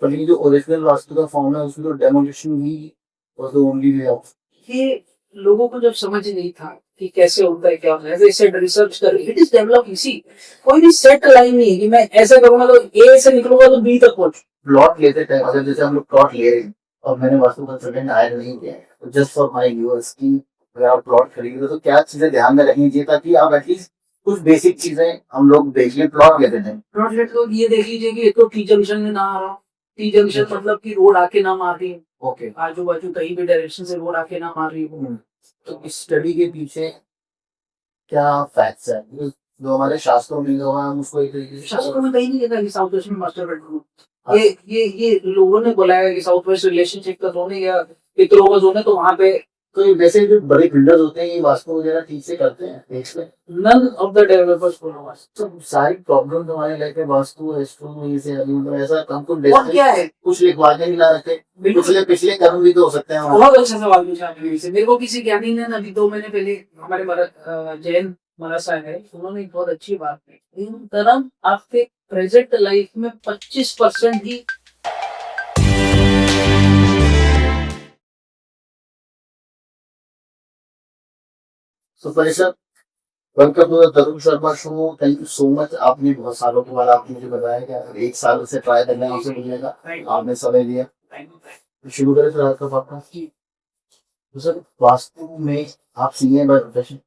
पर ये जो ओरिजिनल वास्तु का फॉर्म है उसमें तो demolition he was the only way of. ये लोगों को जब समझ नहीं था कि कैसे होता है क्या होता है, ऐसे सेट रिसर्च कर इट इज डेवलप इसी। कोई भी सेट लाइन नहीं है कि मैं ऐसा करूंगा तो ए से निकलूंगा तो बी तक पहुंच। प्लॉट लेते टाइम अगर जैसे हम लोग प्लॉट ले रहे हैं और मैंने वास्तु कंसल्टेंट हायर नहीं किया है तो जस्ट फॉर माय व्यूअर्स की अगर आप प्लॉट खरीद रहे हो तो क्या चीजें ध्यान में रखनी चाहिए ताकि आप एटलीस्ट कुछ बेसिक चीजें हम लोग देख लें प्लॉट लेते टाइम। प्लॉट लेते तो ये देख लीजिए कि एक तो टी जंक्शन में ना आ रहा हो। टी जंक्शन मतलब कि रोड आके ना मार रही हो। ओके। आजू बाजू कहीं भी डायरेक्शन से रोड आके ना मार रही हो। तो इस स्टडी के पीछे क्या फैक्ट्स है जो हमारे शास्त्रों में जो है हम उसको एक तरीके से शास्त्रों में कहीं नहीं लिखा कि साउथ वेस्ट में मास्टर बेडरूम। ये लोगों ने बोला है कि साउथ वेस्ट रिलेशनशिप का जोन है या पितरों का जोन है, तो वहां पे तो वैसे जो बड़े बिल्डर्स होते हैं ये वास्तु वगैरह ठीक से करते हैं देख में। None of the developers follow vastu. तो सारी प्रॉब्लम हमारे लाइफ में वास्तु एस्ट्रो ये से मतलब ऐसा हमको और क्या है कुछ लिखवा के नहीं ला रखे। पिछले पिछले कर्म भी तो हो सकते हैं। बहुत अच्छा सवाल पूछा आपने मेरे से। मेरे को किसी ज्ञानी ने अभी 2 महीने पहले हमारे जैन महाराज है, उन्होंने एक बहुत अच्छी बात की। इन तरह आपके प्रेजेंट लाइफ में 25% ही तो परिषद welcome to the Tarun Sharma show. Thank you so much. आपने बहुत सालों के बाद आपने मुझे बताया कि अगर 1 साल से ट्राई करना है आपसे मिलने का आपने समय दिया। तो शुरू करें सर आपका पॉडकास्ट। तो सर वास्तु में आप CA by profession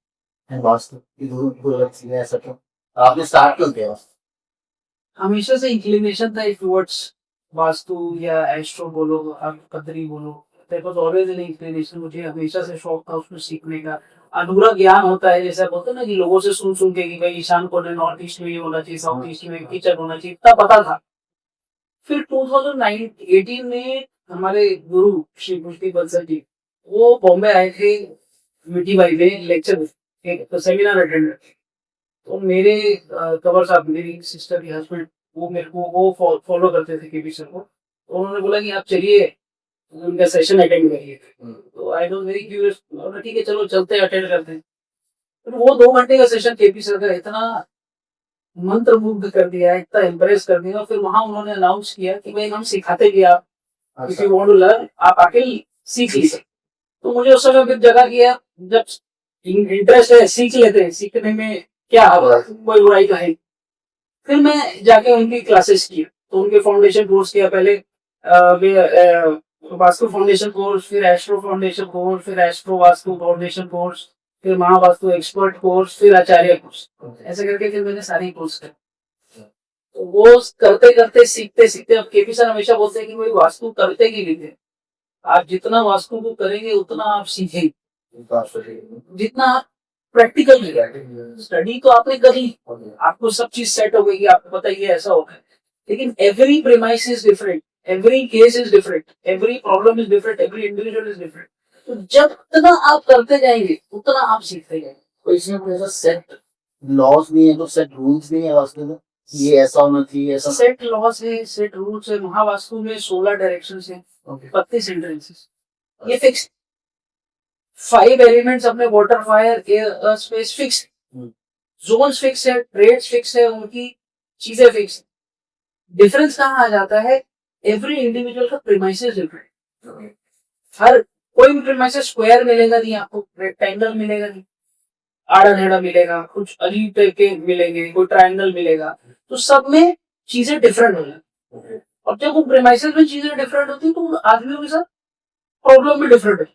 and vastu ये दो अलग चीजें हैं सर। तो आपने स्टार्ट क्यों किया? हमेशा से इंक्लिनेशन था टुवर्ड्स वास्तु या एस्ट्रो बोलो, आप कदरी बोलो। There was always an inclination, मुझे हमेशा से शौक था उसमें सीखने का। अधूरा ज्ञान होता है, जैसे बोलते हैं ना कि लोगों से सुन सुन के कि भाई ईशान कोने नॉर्थ ईस्ट में ये होना चाहिए, साउथ ईस्ट में किचन होना चाहिए, इतना पता था। फिर 2018 में हमारे गुरु श्री पुष्टि बंसल जी वो बॉम्बे आए थे मिट्टी बाई में लेक्चर, एक सेमिनार अटेंड। तो मेरे कंवर साहब, मेरी सिस्टर के हस्बैंड, वो मेरे को वो फॉलो करते थे केपी सर को। तो उन्होंने बोला कि आप चलिए उनका सेशन अटेंड करिए। तो आई वाज वेरी क्यूरियस, ठीक है चलो चलते हैं अटेंड करते हैं। तो वो 2 घंटे का सेशन केपी सर का इतना मंत्रमुग्ध कर दिया, इतना इम्प्रेस कर दिया। फिर वहां उन्होंने अनाउंस किया कि भाई हम सिखाते भी, आप if you want to learn आप आके सीख लीजिए। तो मुझे उस समय फिर जगह किया, जब इंटरेस्ट है सीख लेते हैं, सीखने में क्या कोई बुराई का है। फिर मैं जाके उनकी क्लासेस की, तो उनके फाउंडेशन कोर्स किया पहले, वास्तु फाउंडेशन कोर्स, फिर एस्ट्रो फाउंडेशन कोर्स, फिर एस्ट्रो वास्तु फाउंडेशन कोर्स, फिर महावास्तु एक्सपर्ट कोर्स, फिर आचार्य कोर्स। ऐसे करके फिर मैंने सारे कोर्स करे। तो वो करते करते सीखते सीखते, अब केपी सर हमेशा बोलते हैं कि भाई वास्तु करते की लिए आप जितना वास्तु को करेंगे उतना आप सीखेंगे, जितना आप प्रैक्टिकल करेंगे। स्टडी तो आपने कर ली, आपको सब चीज सेट हो गई, आपको पता ही है ऐसा होगा, लेकिन every premise is different, every case is different, every problem is different, every individual is different. तो जब उतना आप करते जाएंगे उतना आप सीखते जाएंगे। तो इसमें कोई ऐसा सेट लॉस नहीं है, तो सेट रूल्स नहीं है वास्तु में ये ऐसा होना चाहिए ऐसा? सेट लॉस है, सेट रूल्स है। महावास्तु में 16 डायरेक्शन है, 32 एंट्रेंसेस, ये फिक्स। 5 एलिमेंट्स अपने water, fire, air, space fix, zones fix है, ट्रेड्स फिक्स है, उनकी चीजें फिक्स। डिफरेंस कहाँ आ जाता है, एवरी इंडिविजुअल का प्रीमाइसेस डिफरेंट। हर कोई भी प्रीमाइसेस स्क्वायर मिलेगा नहीं आपको, रेक्टेंगल मिलेगा नहीं, आड़ा टेढ़ा मिलेगा, कुछ अजीब टाइप के मिलेंगे, कोई ट्रायंगल मिलेगा। तो सब में चीजें डिफरेंट हो जाती, और जब वो प्रीमाइसेस में चीजें डिफरेंट होती है तो आदमियों के साथ प्रॉब्लम भी डिफरेंट है।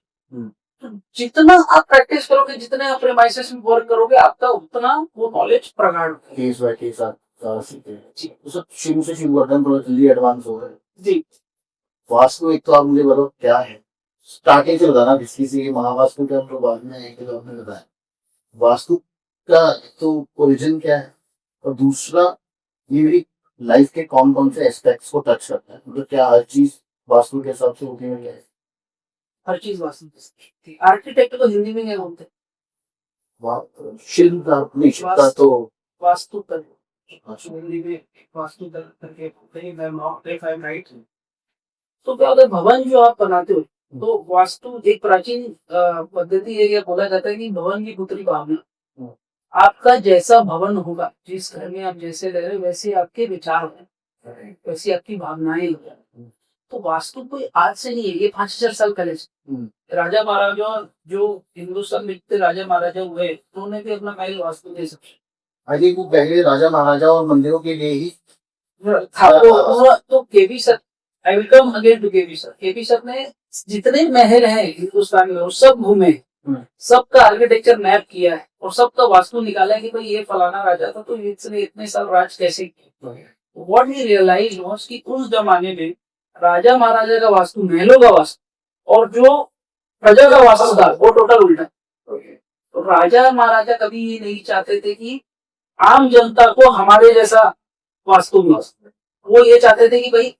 तो जितना आप प्रैक्टिस करोगे, जितने आप प्रीमाइसेस में वर्क करोगे, आपका उतना वो नॉलेज प्रगाढ़ होगा। केस बाय केस आप सीखते हैं जी। तो सब शुरू से शुरू करते हैं, थोड़ा जल्दी एडवांस हो गए जी। वास्तु एक तो आप मुझे बताओ क्या है, स्टार्टिंग से बताना, किसी से महावास्तु के हम लोग बाद में एक तो आपने बताया वास्तु का तो ओरिजिन क्या है, और दूसरा ये मेरी लाइफ के कौन कौन से एस्पेक्ट्स को टच करता है, मतलब क्या हर चीज वास्तु के हिसाब से होती है क्या है? हर चीज वास्तु। आर्किटेक्ट को हिंदी में क्या बोलते हैं? शिल्प नहीं, शिल्प का तो वास्तु तत्व, हिंदी में वास्तु तत्व करके बोलते हैं। मैं not if I am right. तो क्या होता है, भवन जो आप बनाते हो, तो वास्तु एक प्राचीन पद्धति है, या बोला जाता है कि भवन की पुत्री भावना। आपका जैसा भवन होगा, जिस घर में आप जैसे रह रहे हो, वैसे आपके विचार होंगे, वैसी आपकी भावनाएं होंगी। तो वास्तु कोई आज से नहीं है, ये 5,000 साल पहले से राजा महाराजा जो हिंदुस्तान में जितने राजा महाराजा हुए उन्होंने भी अपना महल वास्तु दे सकते अरे वो पहले राजा महाराजा और मंदिरों के लिए ही था। तो KP sir, I will come again to KP sir. KP sir ने जितने महल हैं हिंदुस्तान में वो सब घूमे, सबका आर्किटेक्चर मैप किया है और सबका वास्तु निकाला है कि भाई ये फलाना राजा था तो इसने इतने साल राज कैसे किया। व्हाट ही रियलाइज वाज कि उस जमाने में राजा महाराजा का वास्तु, महलों का वास्तु और जो प्रजा का वास्तु था वो टोटल उल्टा। तो राजा महाराजा कभी ये नहीं चाहते थे कि आम जनता को हमारे जैसा वास्तु मिले, वो ये चाहते थे कि भाई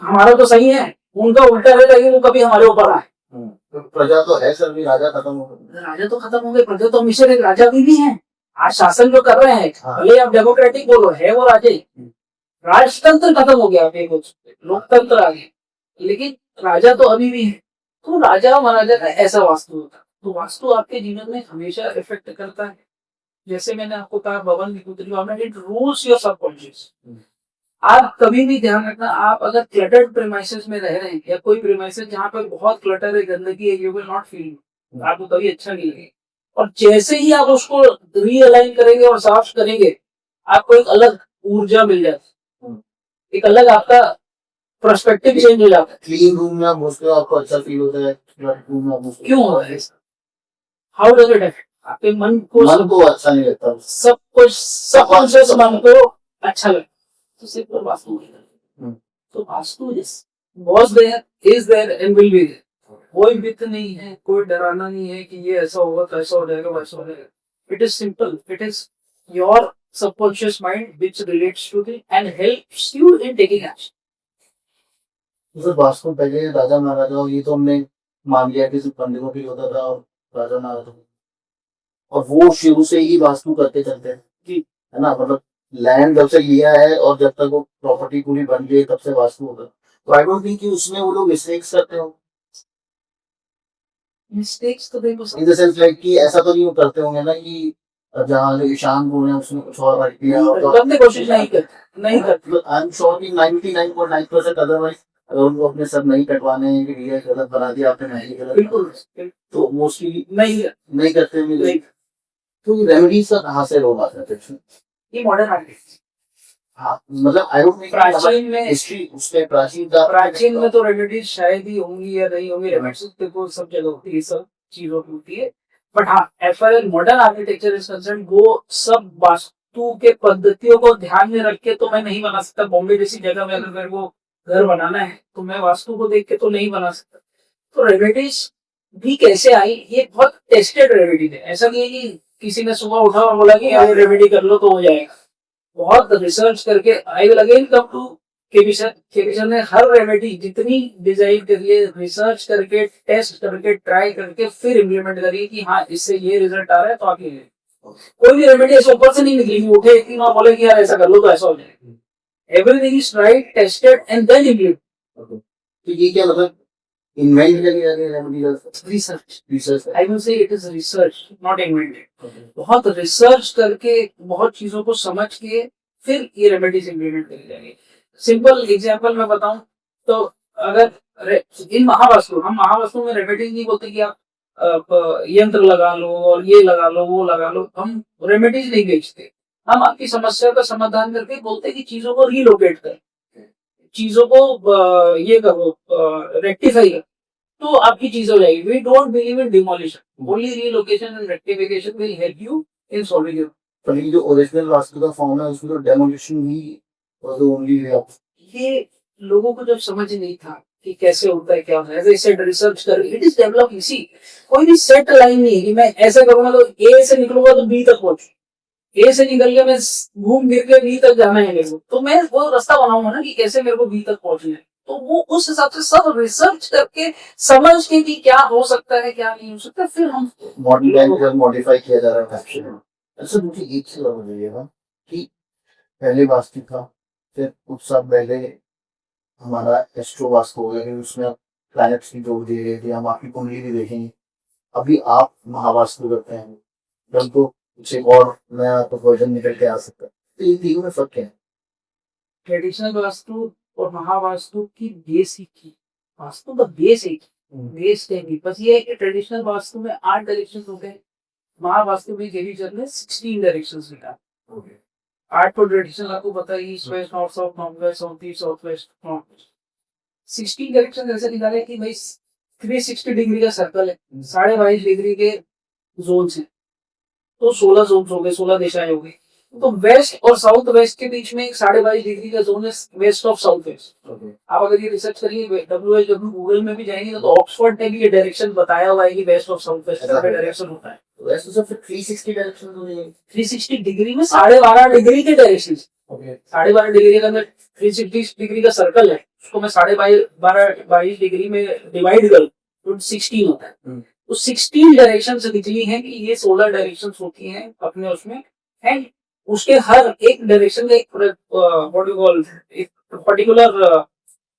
हमारा तो सही है, उनका उल्टा है लेकिन वो कभी हमारे ऊपर आए। तो प्रजा तो है सर, भी राजा खत्म हो गए। राजा तो खत्म हो गए, प्रजा तो हमेशा एक राजा भी है। आज शासन जो कर रहे हैं भले आप डेमोक्रेटिक बोलो, है वो राजे। राजतंत्र खत्म हो गया, आप ये कुछ लोकतंत्र आ गया, लेकिन राजा तो अभी भी है। तो राजा महाराजा का ऐसा वास्तु होता है। तो वास्तु आपके जीवन में हमेशा इफेक्ट करता है। जैसे मैंने आपको कहा भवन विकृति, इट रूल्स योर सबकॉन्शियस। आप कभी भी ध्यान रखना, आप अगर क्लटर्ड प्रेमाइसेस में रह रहे हैं या कोई प्रेमाइसेस जहाँ पर बहुत क्लटर है, गंदगी है, यू विल नॉट फील, आपको कभी अच्छा नहीं लगेगा। और जैसे ही आप उसको रीअलाइन करेंगे और साफ करेंगे, आपको एक अलग ऊर्जा मिल जाती है, एक अलग आपका पर्सपेक्टिव चेंज हो जाता है। क्लीन रूम में आप घुसते हो आपको अच्छा फील होता है, रूम में आप घुसते हो क्यों होता है? हाउ डज इट अफेक्ट आपके मन को अच्छा नहीं लगता, सब कुछ सबकॉन्शियस मन को अच्छा लगता है। तो सिर्फ वास्तु है। तो vastu was there, is there and will be there। कोई मिथ नहीं है, कोई डराना नहीं है कि ये ऐसा होगा तो ऐसा हो जाएगा वैसा हो जाएगा। It is simple, it is your subconscious mind which relates to it and helps you in taking action। तो वास्तु पहले राजा महाराजा ये तो हमने मान लिया कि सिर्फ पंडितों के लिए होता था और राजा महाराजा, और वो शुरू से ही वास्तु करते चलते हैं जी, है ना। मतलब लैंड जब से लिया है और जब तक वो प्रॉपर्टी पूरी बन गई तब से वास्तु होगा। तो आई डोंट थिंक कि उसमें वो लोग मिस्टेक्स करते हो। मिस्टेक्स तो देखो इन द सेंस लाइक कि ऐसा तो नहीं करते होंगे ना कि जहाँ ईशान बोल रहे हैं उसमें कुछ और रख दिया, करने की कोशिश नहीं करते। आई एम श्योर कि 99.9% अदरवाइज अगर उनको अपने सब नहीं कटवाने हैं कि ये गलत बना दिया आपने, नहीं गलत, बिल्कुल तो मोस्टली नहीं करते हैं। तो रेमेडीज का कहाँ से लोग आते हैं? ये मॉडर्न आर्टिस्ट। हाँ, मतलब आई डोंट थिंक प्राचीन में हिस्ट्री उसमें प्राचीन में तो रेमेडीज शायद ही होंगी या नहीं होंगी। रेमेडीज देखो सब जगह होती है, सब चीजों की होती है। बट हाँ, as far as modern architecture is concern, वो सब वास्तु के पद्धतियों को ध्यान में रख के तो मैं नहीं बना सकता। बॉम्बे जैसी जगह में अगर मेरे को घर बनाना है तो मैं वास्तु को देख के तो नहीं बना सकता। तो रेमेडीज भी कैसे आई, ये बहुत टेस्टेड रेमेडीज है। ऐसा नहीं है कि किसी ने सुबह उठा और बोला कि ये रेमेडी कर लो तो हो जाएगा। बहुत रिसर्च करके, I will again come to KP sir ने हर रेमेडी जितनी डिजाइन करी है, रिसर्च करके, टेस्ट करके, ट्राई करके फिर इम्प्लीमेंट करिए कि हाँ इससे ये रिजल्ट आ रहा है तो आप ये। कोई भी रेमेडी ऐसे ऊपर से नहीं निकली, उठे एक दिन और बोले कि यार ऐसा कर लो तो ऐसा हो जाएगा। Everything is tried, tested and then implement. तो ये क्या मतलब इन्वेंट करके remedy? Research, I will say it is research not invented. बहुत रिसर्च करके, बहुत चीजों को समझ के फिर ये रेमेडीज इम्प्लीमेंट करी जाएंगी। सिंपल एग्जांपल मैं बताऊं तो अगर इन महावास्तु, हम महावास्तु में रेमेडीज नहीं बोलते कि आप यंत्र लगा लो और ये लगा लो वो लगा लो, हम रेमेडीज नहीं बेचते। हम आपकी समस्या का समाधान करके बोलते कि चीजों को रीलोकेट कर, चीजों को ये करो, रेक्टिफाई कर, तो आपकी चीज हो जाएगी। We don't believe in demolition, only relocation and rectification will help you in solving your. पर ये जो ओरिजिनल वास्तु का फॉर्म है उसमें तो demolition he was the only way. ये लोगों को जब समझ नहीं था कि कैसे होता है क्या होता है, ऐसे रिसर्च कर, इट इज डेवलप इसी। कोई भी सेट लाइन नहीं है कि मैं ऐसा करूंगा तो ए से निकलूंगा तो बी तक पहुंचू, ए से निकल के मैं घूम फिर के बी तक जाना है मेरे को, तो मैं वो रास्ता बनाऊंगा ना कि कैसे मेरे को बी तक पहुंचना है। तो वो उस हिसाब से सब रिसर्च करके समझ के कि क्या हो सकता है क्या नहीं हो सकता, फिर हम मॉडर्न टाइम में मॉडिफाई किया जा रहा है। अच्छा मुझे एक चीज समझ आइएगा कि पहले वास्तु था, फिर कुछ साल पहले हमारा एस्ट्रो वास्तु हो गया, फिर उसमें प्लैनेट्स की जोड़ दिए गए थे, हम आपकी कुंडली भी देखेंगे। अभी आप महावास्तु करते हैं, जब तो कुछ एक और नया तो वर्जन निकल के आ सकता है। तो इन तीनों में फर्क क्या है? ट्रेडिशनल वास्तु और महावास्तु की बेस एक ही, वास्तु का बेस एक ही, बेस कहेंगे बस ये है कि ट्रेडिशनल वास्तु में 8 डायरेक्शन होते हैं, महावास्तु में ये भी चल रहे 16 डायरेक्शन निकाल। 8 तो डायरेक्शन आपको पता है, east west north south north west south east south west north waste. 16 direction ऐसे निकाले कि भाई 360 डिग्री का सर्कल है, 22.5 डिग्री के जोन है, तो 16 जोन हो गए, 16 दिशाएं हो गई। तो वेस्ट और साउथ वेस्ट के बीच में एक 22.5 डिग्री का जोन है, वेस्ट ऑफ साउथ वेस्ट। आप अगर ये रिसर्च करिए WHW गूगल में भी जाएंगे तो ऑक्सफोर्ड ने भी ये डायरेक्शन बताया हुआ है कि वेस्ट ऑफ साउथ वेस्ट का डायरेक्शन होता है। तो ऐसे तो फिर 360 डायरेक्शन तो नहीं है। 360 डिग्री में 12.5 डिग्री के डायरेक्शन, 12.5 डिग्री के अंदर 360 डिग्री का सर्कल है, उसको मैं 22 डिग्री में डिवाइड करूं तो 16 होता है। तो 16 डायरेक्शन से निकली है कि ये 16 डायरेक्शन होती हैं अपने उसमें, एंड उसके हर एक डायरेक्शन का एक व्हाट यू कॉल एक पर्टिकुलर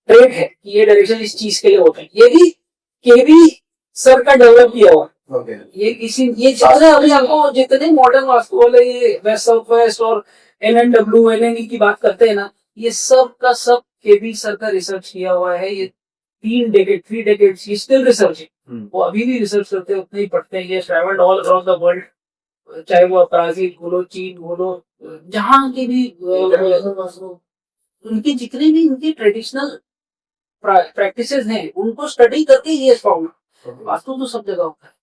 ट्रेड है कि ये डायरेक्शन इस चीज के लिए होते हैं। ये भी केवी सर का डेवलप किया हुआ ये चीजें अभी आपको जितने मॉडर्न वास्तु वाले ये वेस्ट साउथ वेस्ट और LNW LNE की बात करते हैं ना, ये सब का सब केवी सर का रिसर्च किया हुआ है। ये 3 डेकेड स्टिल रिसर्च है, वो अभी भी रिसर्च करते हैं, उतने ही पढ़ते हैं। ये travelled all across the world, चाहे वो ब्राजील बोलो, चीन बोलो, जहाँ की भी उनके जितने भी उनके ट्रेडिशनल प्रैक्टिसेस हैं उनको स्टडी करके ये फॉर्म। वास्तु तो सब जगह होता है,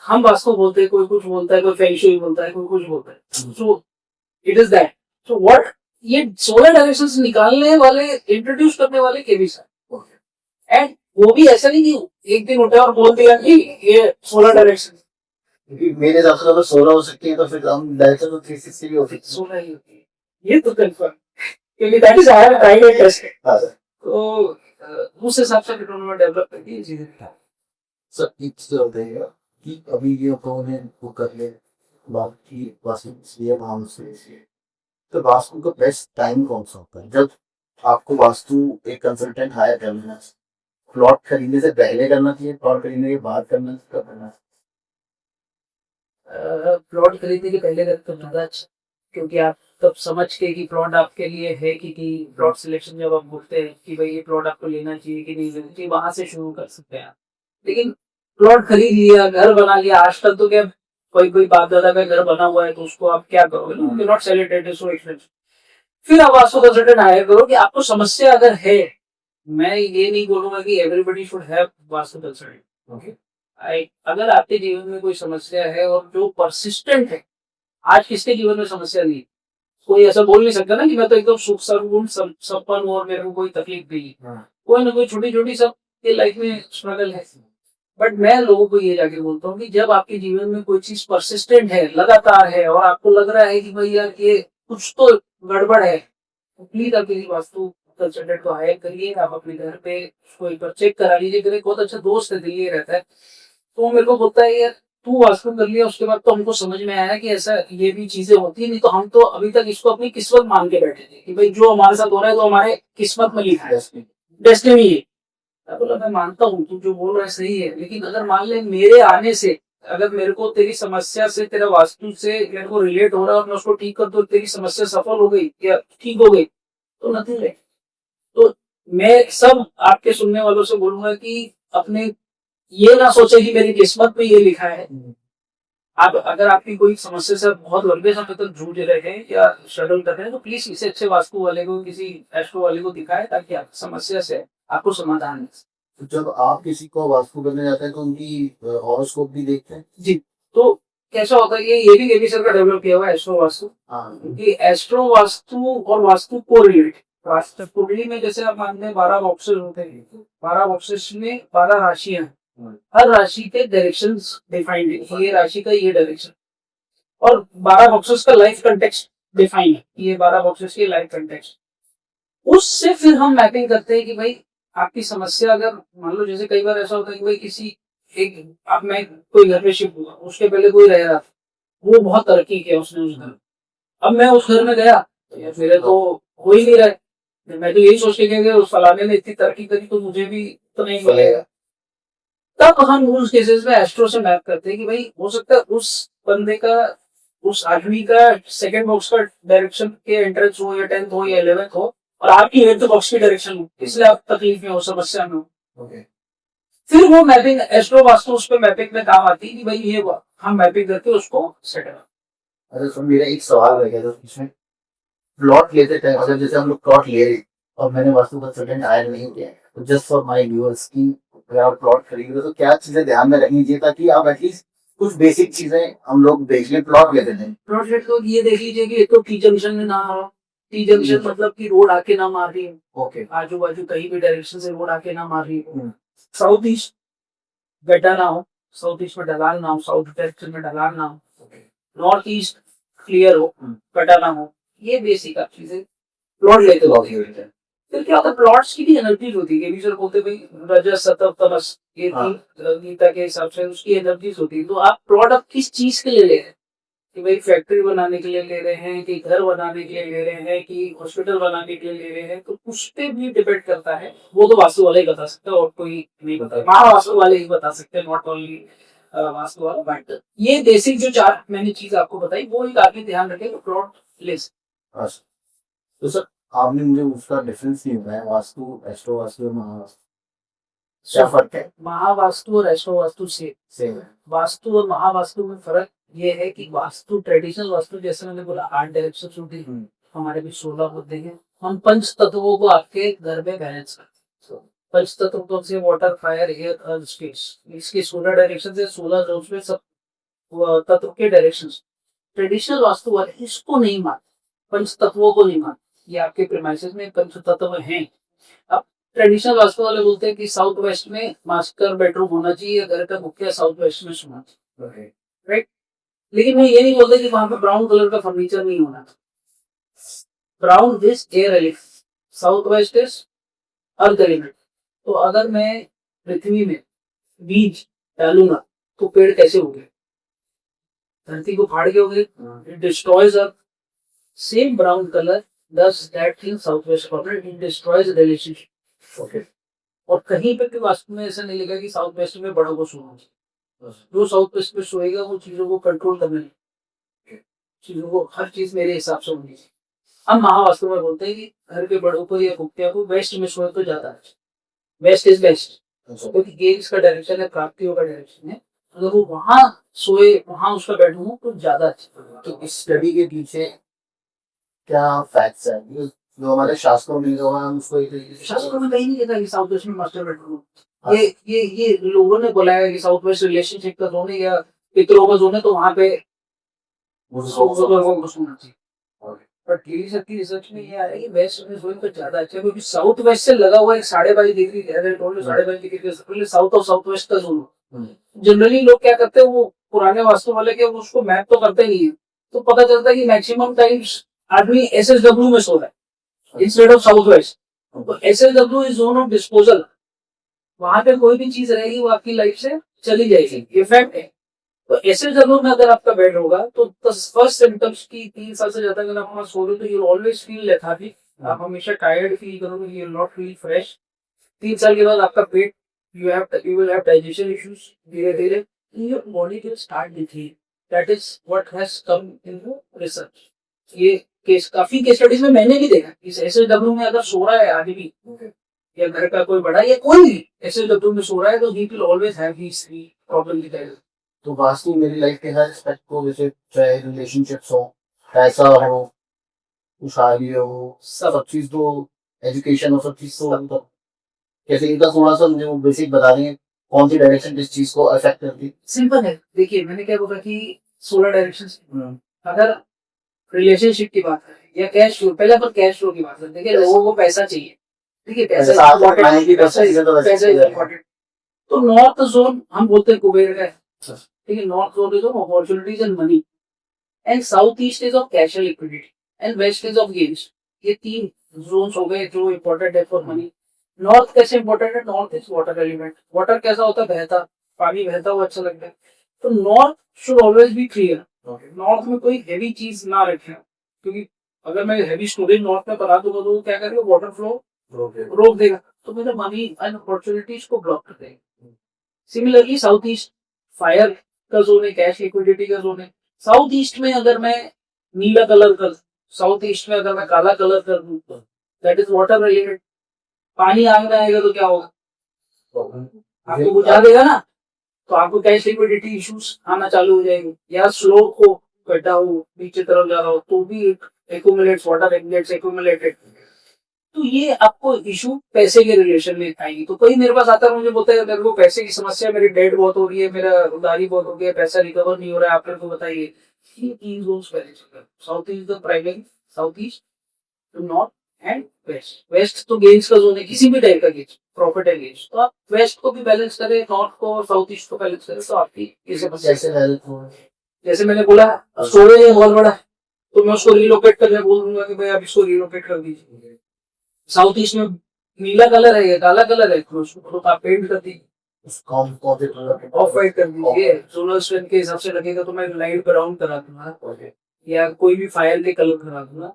हम वास्तु बोलते हैं, कोई कुछ बोलता है, कोई फेंग शुई बोलता है, कोई कुछ बोलता है। So it is that. So what ये 16 डायरेक्शंस निकालने वाले, इंट्रोड्यूस करने वाले केवी सर, एंड वो भी ऐसा नहीं कि एक दिन उठे और बोल दिया कि ये 16 डायरेक्शन। मेरे हिसाब से अगर 16 हो सकती है तो फिर हम डायरेक्शन तो 360 भी हो सकती है। 16 ही होती है, ये तो कंफर्म, क्योंकि that is our private test. तो उस हिसाब से उन्होंने डेवलप करके ये चीजें निकाली। सर एक चीज होता है कि अभी ये कौन है वो कर ले बाकी वास्तु इसलिए हम से तो वास्तु का बेस्ट टाइम कौन सा होता है जब आपको वास्तु एक कंसल्टेंट हायर करना है? प्लॉट खरीदने से पहले करना चाहिए, प्लॉट खरीदने के बाद करना चाहिए? प्लॉट खरीदने के पहले करते तो ज्यादा अच्छा, क्योंकि आप तब समझ के कि प्लॉट आपके लिए है कि प्लॉट सिलेक्शन जब आप बोलते हैं कि भाई ये प्लॉट आपको लेना चाहिए कि नहीं लेना चाहिए, वहां से शुरू कर सकते हैं आप। लेकिन प्लॉट खरीद लिया, घर बना लिया, आज तक तो क्या कोई बाप दादा का घर बना हुआ है तो उसको आप क्या करोगे ना, not sell it, it is so expensive. फिर आप वास्तु कंसल्टेंट हायर करो कि आपको समस्या अगर है। मैं ये नहीं बोलूंगा कि everybody should have vastu consultant. अगर आपके जीवन में कोई समस्या है और जो परसिस्टेंट है, आज किसके जीवन में समस्या नहीं, कोई ऐसा बोल नहीं सकता ना कि मैं तो एकदम सुख सर्वगुण संपन्न हूं और मेरे को कोई तकलीफ नहीं है। कोई ना कोई छोटी छोटी सब के लाइफ में स्ट्रगल है। बट मैं लोगों को ये जाके बोलता हूँ कि जब आपके जीवन में कोई चीज परसिस्टेंट है, लगातार है, और आपको लग रहा है कि भाई यार ये कुछ तो गड़बड़ है, तो प्लीज आप किसी वास्तु कंसल्टेंट को हायर करिए। आप अपने घर पे उसको एक बार चेक करा लीजिए। मेरे बहुत अच्छा दोस्त है, दिल्ली रहता है, तो वो मेरे को बोलता है यार तू वास्तु कर लिया, उसके बाद तो हमको समझ में आया कि ऐसा ये भी चीजें होती है, नहीं तो हम तो अभी तक इसको अपनी किस्मत मान के बैठे थे कि भाई जो हमारे साथ हो रहा है तो हमारे किस्मत में लिखा है, डेस्टिनी है। मैं बोला मैं मानता हूँ तू जो बोल रहा है सही है, लेकिन अगर मान ले मेरे आने से अगर मेरे को तेरी समस्या से, तेरा वास्तु से मेरे को रिलेट हो रहा है और मैं उसको ठीक कर दूं, तेरी समस्या सफल हो गई या ठीक हो गई तो नथिंग है। तो मैं सब आपके सुनने वालों से बोलूंगा कि अपने ये ना सोचे कि मेरी किस्मत में ये लिखा है। आप अगर आपकी कोई समस्या से बहुत लंबे समय तक जूझ रहे हैं या स्ट्रगल कर रहे हैं तो प्लीज इसे अच्छे वास्तु वाले को, किसी एस्ट्रो वाले को दिखाएं ताकि आपकी समस्या से आपको समाधान मिल सके। जब आप किसी को वास्तु करने जाते हैं तो उनकी हॉरोस्कोप भी देखते हैं? जी, तो कैसा होता है ये भी केवी सर का डेवलप किया हुआ है एस्ट्रो वास्तु। क्योंकि एस्ट्रो वास्तु और वास्तु को रिलेटेड वास्तु कुंडली में जैसे आप मानते हैं 12 बॉक्सेस होते हैं, 12 बॉक्सेस में 12 राशियां, हर राशि के डायरेक्शंस डिफाइंड है, ये राशि का ये डायरेक्शन, और 12 बॉक्सेस का लाइफ कंटेक्स्ट डिफाइन है, ये 12 बॉक्सेस के लाइफ कंटेक्स्ट। उससे फिर हम मैपिंग करते हैं कि भाई आपकी समस्या अगर मान लो, जैसे कई बार ऐसा होता है कि भाई किसी एक, अब मैं कोई घर पे शिफ्ट हुआ, उसके पहले कोई रह रहा था, वो बहुत तरक्की किया उसने उस घर, अब मैं उस घर में गया तो यार मेरे तो हो ही नहीं रहा, मैं तो यही सोच के गया उस फलाने ने इतनी तरक्की करी तो मुझे भी तो नहीं मिलेगा। तब हम उस केसेस में एस्ट्रो से मैप करते हैं कि भाई हो सकता है उस बंदे का, उस आदमी का सेकंड बॉक्स का डायरेक्शन के एंट्रेंस हो या 10th हो या 11th हो, और आपकी हेड तो बॉक्स की डायरेक्शन हो, इसलिए आप तकलीफ में हो, समस्या में हो। ओके। फिर वो मैपिंग एस्ट्रो वास्तु उस पे मैपिंग में काम आती है कि भाई ये हम मैपिंग करके उसको सेट कर। अच्छा, तो मेरा एक सवाल रह गया था इसमें, प्लॉट लेते टाइम अगर जैसे हम लोग प्लॉट ले रहे और मैंने वास्तु कंसल्टेंट हायर नहीं किया है, तो जस्ट फॉर माय व्यूअर्स की अगर आप प्लॉट खरीद रहे हो तो क्या चीजें ध्यान में रखनी चाहिए ताकि आप एटलीस्ट कुछ बेसिक चीजें हम लोग देख लें प्लॉट लेते थे। प्लॉट रेट तो ये देख लीजिए कि एक तो टी जंक्शन में ना हो। टी जंक्शन मतलब कि रोड आके ना मार रही हो, ओके। आजू बाजू कहीं भी डायरेक्शन से रोड आके ना मार रही हो। साउथ ईस्ट गड्ढा ना हो, साउथ ईस्ट में ढलान ना हो, साउथ डायरेक्शन में ढलान ना हो। नॉर्थ ईस्ट क्लियर हो, गड्ढा ना हो। ये बेसिक आप चीजें प्लॉट लेते हो। फिर क्या होता है, प्लॉट्स की भी एनर्जीज होती है, सर बोलते भाई रजस सतव तमस, ये तीन गीता के हिसाब से उसकी एनर्जीज होती है। तो आप प्लॉट आप किस चीज के लिए ले रहे हैं, कि भाई फैक्ट्री बनाने के लिए ले रहे हैं, कि घर बनाने के लिए ले रहे हैं, कि हॉस्पिटल बनाने के लिए ले रहे हैं, तो उस पे भी डिपेंड करता है। वो तो वास्तु वाले ही बता सकते हैं और कोई नहीं बता, महावास्तु वाले ही बता सकते हैं, नॉट ओनली वास्तु वाला। बट ये बेसिक जो चार मैंने चीज आपको बताई वो एक आदमी ध्यान रखेगा प्लॉट ले। तो सर आपने मुझे उसका डिफरेंस नहीं बताया, वास्तु एस्ट्रो वास्तु और महावास्तु क्या फर्क है? महावास्तु और एस्ट्रो वास्तु से सेम है। वास्तु और महावास्तु में फर्क ये है कि वास्तु ट्रेडिशनल वास्तु जैसे मैंने बोला 8 डायरेक्शन होती है, हमारे भी 16 बुद्धि हैं। हम पंच तत्वों को आपके घर में बैलेंस करते हैं। पंच तत्व कौन से? वाटर, फायर, एयर, अर्थ, स्पेस। इसके 16 डायरेक्शन से 16 जोन्स में सब तत्व के डायरेक्शन। ट्रेडिशनल वास्तु वाले इसको नहीं मानते, पंच तत्वों को नहीं मानते। ये आपके प्रेमाइसेस में पंच तत्व हैं। अब ट्रेडिशनल वास्तु वाले बोलते हैं कि साउथ वेस्ट में मास्टर बेडरूम होना चाहिए, घर का मुखिया साउथ वेस्ट में सोना चाहिए, राइट। लेकिन मैं ये नहीं बोलता कि वहां पे ब्राउन कलर का फर्नीचर नहीं होना। Brown is air element, south west is earth element. तो अगर मैं पृथ्वी में बीज डालूंगा तो पेड़ कैसे होंगे? धरती को फाड़ के होंगे। It destroys earth. Same brown colour does that thing southwest corner, it destroys relationship। okay। और कहीं पे भी वास्तु में ऐसा नहीं लिखा कि साउथ वेस्ट में बड़ों को सोना चाहिए। जो साउथ वेस्ट में सोएगा वो चीजों को कंट्रोल करने लगेगा, चीजों को हर चीज मेरे हिसाब से होनी चाहिए। हम महावास्तु में बोलते हैं कि घर के बड़ों को या कुत्तियों को वेस्ट में सोए तो ज्यादा अच्छा। वेस्ट इज बेस्ट, क्योंकि गेम्स का डायरेक्शन है, प्राप्तियों का डायरेक्शन है। अगर वो वहां सोए, वहां उसका बेडरूम हो तो ज्यादा अच्छा। तो इस स्टडी के पीछे क्या फैक्ट्स है ये जो हमारे शास्त्रों में जो है हम उसको शास्त्रों में कहीं नहीं लिखा कि साउथ वेस्ट में मास्टर बेडरूम। ये लोगों ने बोला है कि साउथ वेस्ट रिलेशनशिप का जोन है या पितरों का जोन है, तो वहां पे सोना चाहिए। बट टीवी सब की रिसर्च में ये आया कि वेस्ट में सोए तो ज्यादा अच्छा है, क्योंकि साउथ वेस्ट से लगा हुआ है 22.5 डिग्री, 22.5 डिग्री साउथ और साउथ वेस्ट का जोन। जनरली लोग क्या करते हैं, वो पुराने वास्तु वाले के उसको मैप तो करते नहीं है, तो पता चलता है कि मैक्सिमम टाइम्स आदमी एसएसडब्ल्यू में सो रहा है इंस्टेड ऑफ साउथ वेस्ट। तो एसएसडब्ल्यू इज जोन ऑफ डिस्पोजल। वहां पे कोई भी चीज रहेगी वो आपकी लाइफ से चली जाएगी, ये फैक्ट है। तो एसएसडब्ल्यू में अगर आपका बेड होगा तो फर्स्ट सिम्टम्स की 3 साल से ज्यादा अगर आप वहां सो रहे हो तो यू ऑलवेज फील लेथार्जिक। आप हमेशा टायर्ड फील करोगे, you will not feel fresh. 3 साल के बाद आपका पेट, you will have digestion issues धीरे धीरे, your body will start decaying। that is what has come in the research। ये केस काफी केस स्टडीज में मैंने भी देखा, इस एसएसडब्ल्यू में अगर सो रहा है आदमी या घर का कोई बड़ा या कोई भी एसएसडब्ल्यू में सो रहा है तो he will always have these three problem with that। तो वास्तु मेरी लाइफ के हर एस्पेक्ट को, जैसे चाहे रिलेशनशिप्स हो, पैसा हो, खुशहाली हो, सब चीज तो, एजुकेशन हो, सब चीज तो कैसे इनका थोड़ा सा मुझे बेसिक बता देंगे कौन सी डायरेक्शन किस चीज को अफेक्ट करती है? सिंपल है, देखिए मैंने क्या बोला कि 16 डायरेक्शन। अगर रिलेशनशिप की बात करें या कैश फ्लो, पहले अपन कैश फ्लो की बात करते हैं। लोगों को पैसा चाहिए, ठीक है, पैसा इम्पोर्टेंट। तो नॉर्थ जोन हम बोलते हैं कुबेर का है, ठीक है। North zone is of opportunities and money, and south east is of cash and liquidity, and west is of games. ये 3 जोन्स हो गए जो इम्पोर्टेंट है फॉर मनी। नॉर्थ कैसे इम्पोर्टेंट है? North is water element. Water कैसा होता है? बहता, पानी बहता हुआ अच्छा लगता है। तो north should always be clear. North में कोई हैवी चीज ना रखें, क्योंकि अगर मैं हैवी स्टोरेज नॉर्थ में बना दूंगा तो क्या करेगा, वाटर फ्लो रोक देगा, तो मेरे मनी एंड अपॉर्चुनिटीज को ब्लॉक कर देगा। सिमिलरली साउथ ईस्ट फायर का जोन है, कैश लिक्विडिटी का जोन है। साउथ ईस्ट में अगर मैं नीला कलर कर, साउथ ईस्ट में अगर मैं काला कलर कर दूं दैट इज वाटर रिलेटेड। पानी आग में आएगा तो क्या होगा, आपको बुझा देगा ना, तो आपको कैश लिक्विडिटी इश्यूज आना चालू हो जाएंगे, या स्लोप हो, गड्ढा हो, नीचे तरफ जा रहा हो तो भी एक्यूमुलेट्स, वाटर एक्यूमुलेट्स, एक्यूमुलेटेड। तो ये आपको इशू पैसे के रिलेशन में आएगी। तो कोई मेरे पास आता है, मुझे बोलता है मेरे को पैसे की समस्या, मेरी डेट बहुत हो रही है, मेरा उधारी बहुत हो गया, पैसा रिकवर नहीं हो रहा है, आप मेरे को बताइए। ये तीन जोन्स पहले चल, south east the primary, south east, north and west. West तो गेन्स का जोन है, किसी भी टाइप का गेन्स, प्रॉफिट है गेन्स, तो आप वेस्ट को भी बैलेंस करें, नॉर्थ को और साउथ ईस्ट को बैलेंस करें, तो आपकी ये समस्या। कैसे हेल्प हो, जैसे मैंने बोला स्टोरेज है बहुत बड़ा, तो मैं उसको रिलोकेट करने बोल दूंगा कि भाई आप इसको रिलोकेट कर दीजिए। साउथ ईस्ट में नीला कलर है या काला कलर है, तो उसको आप पेंट कर दीजिए, कौन कौन से कलर ऑफ वाइट कर दीजिए, सोलर स्ट्रेंथ के हिसाब से लगेगा तो मैं लाइट ब्राउन करा दूंगा या कोई भी फायर के कलर करा दूंगा।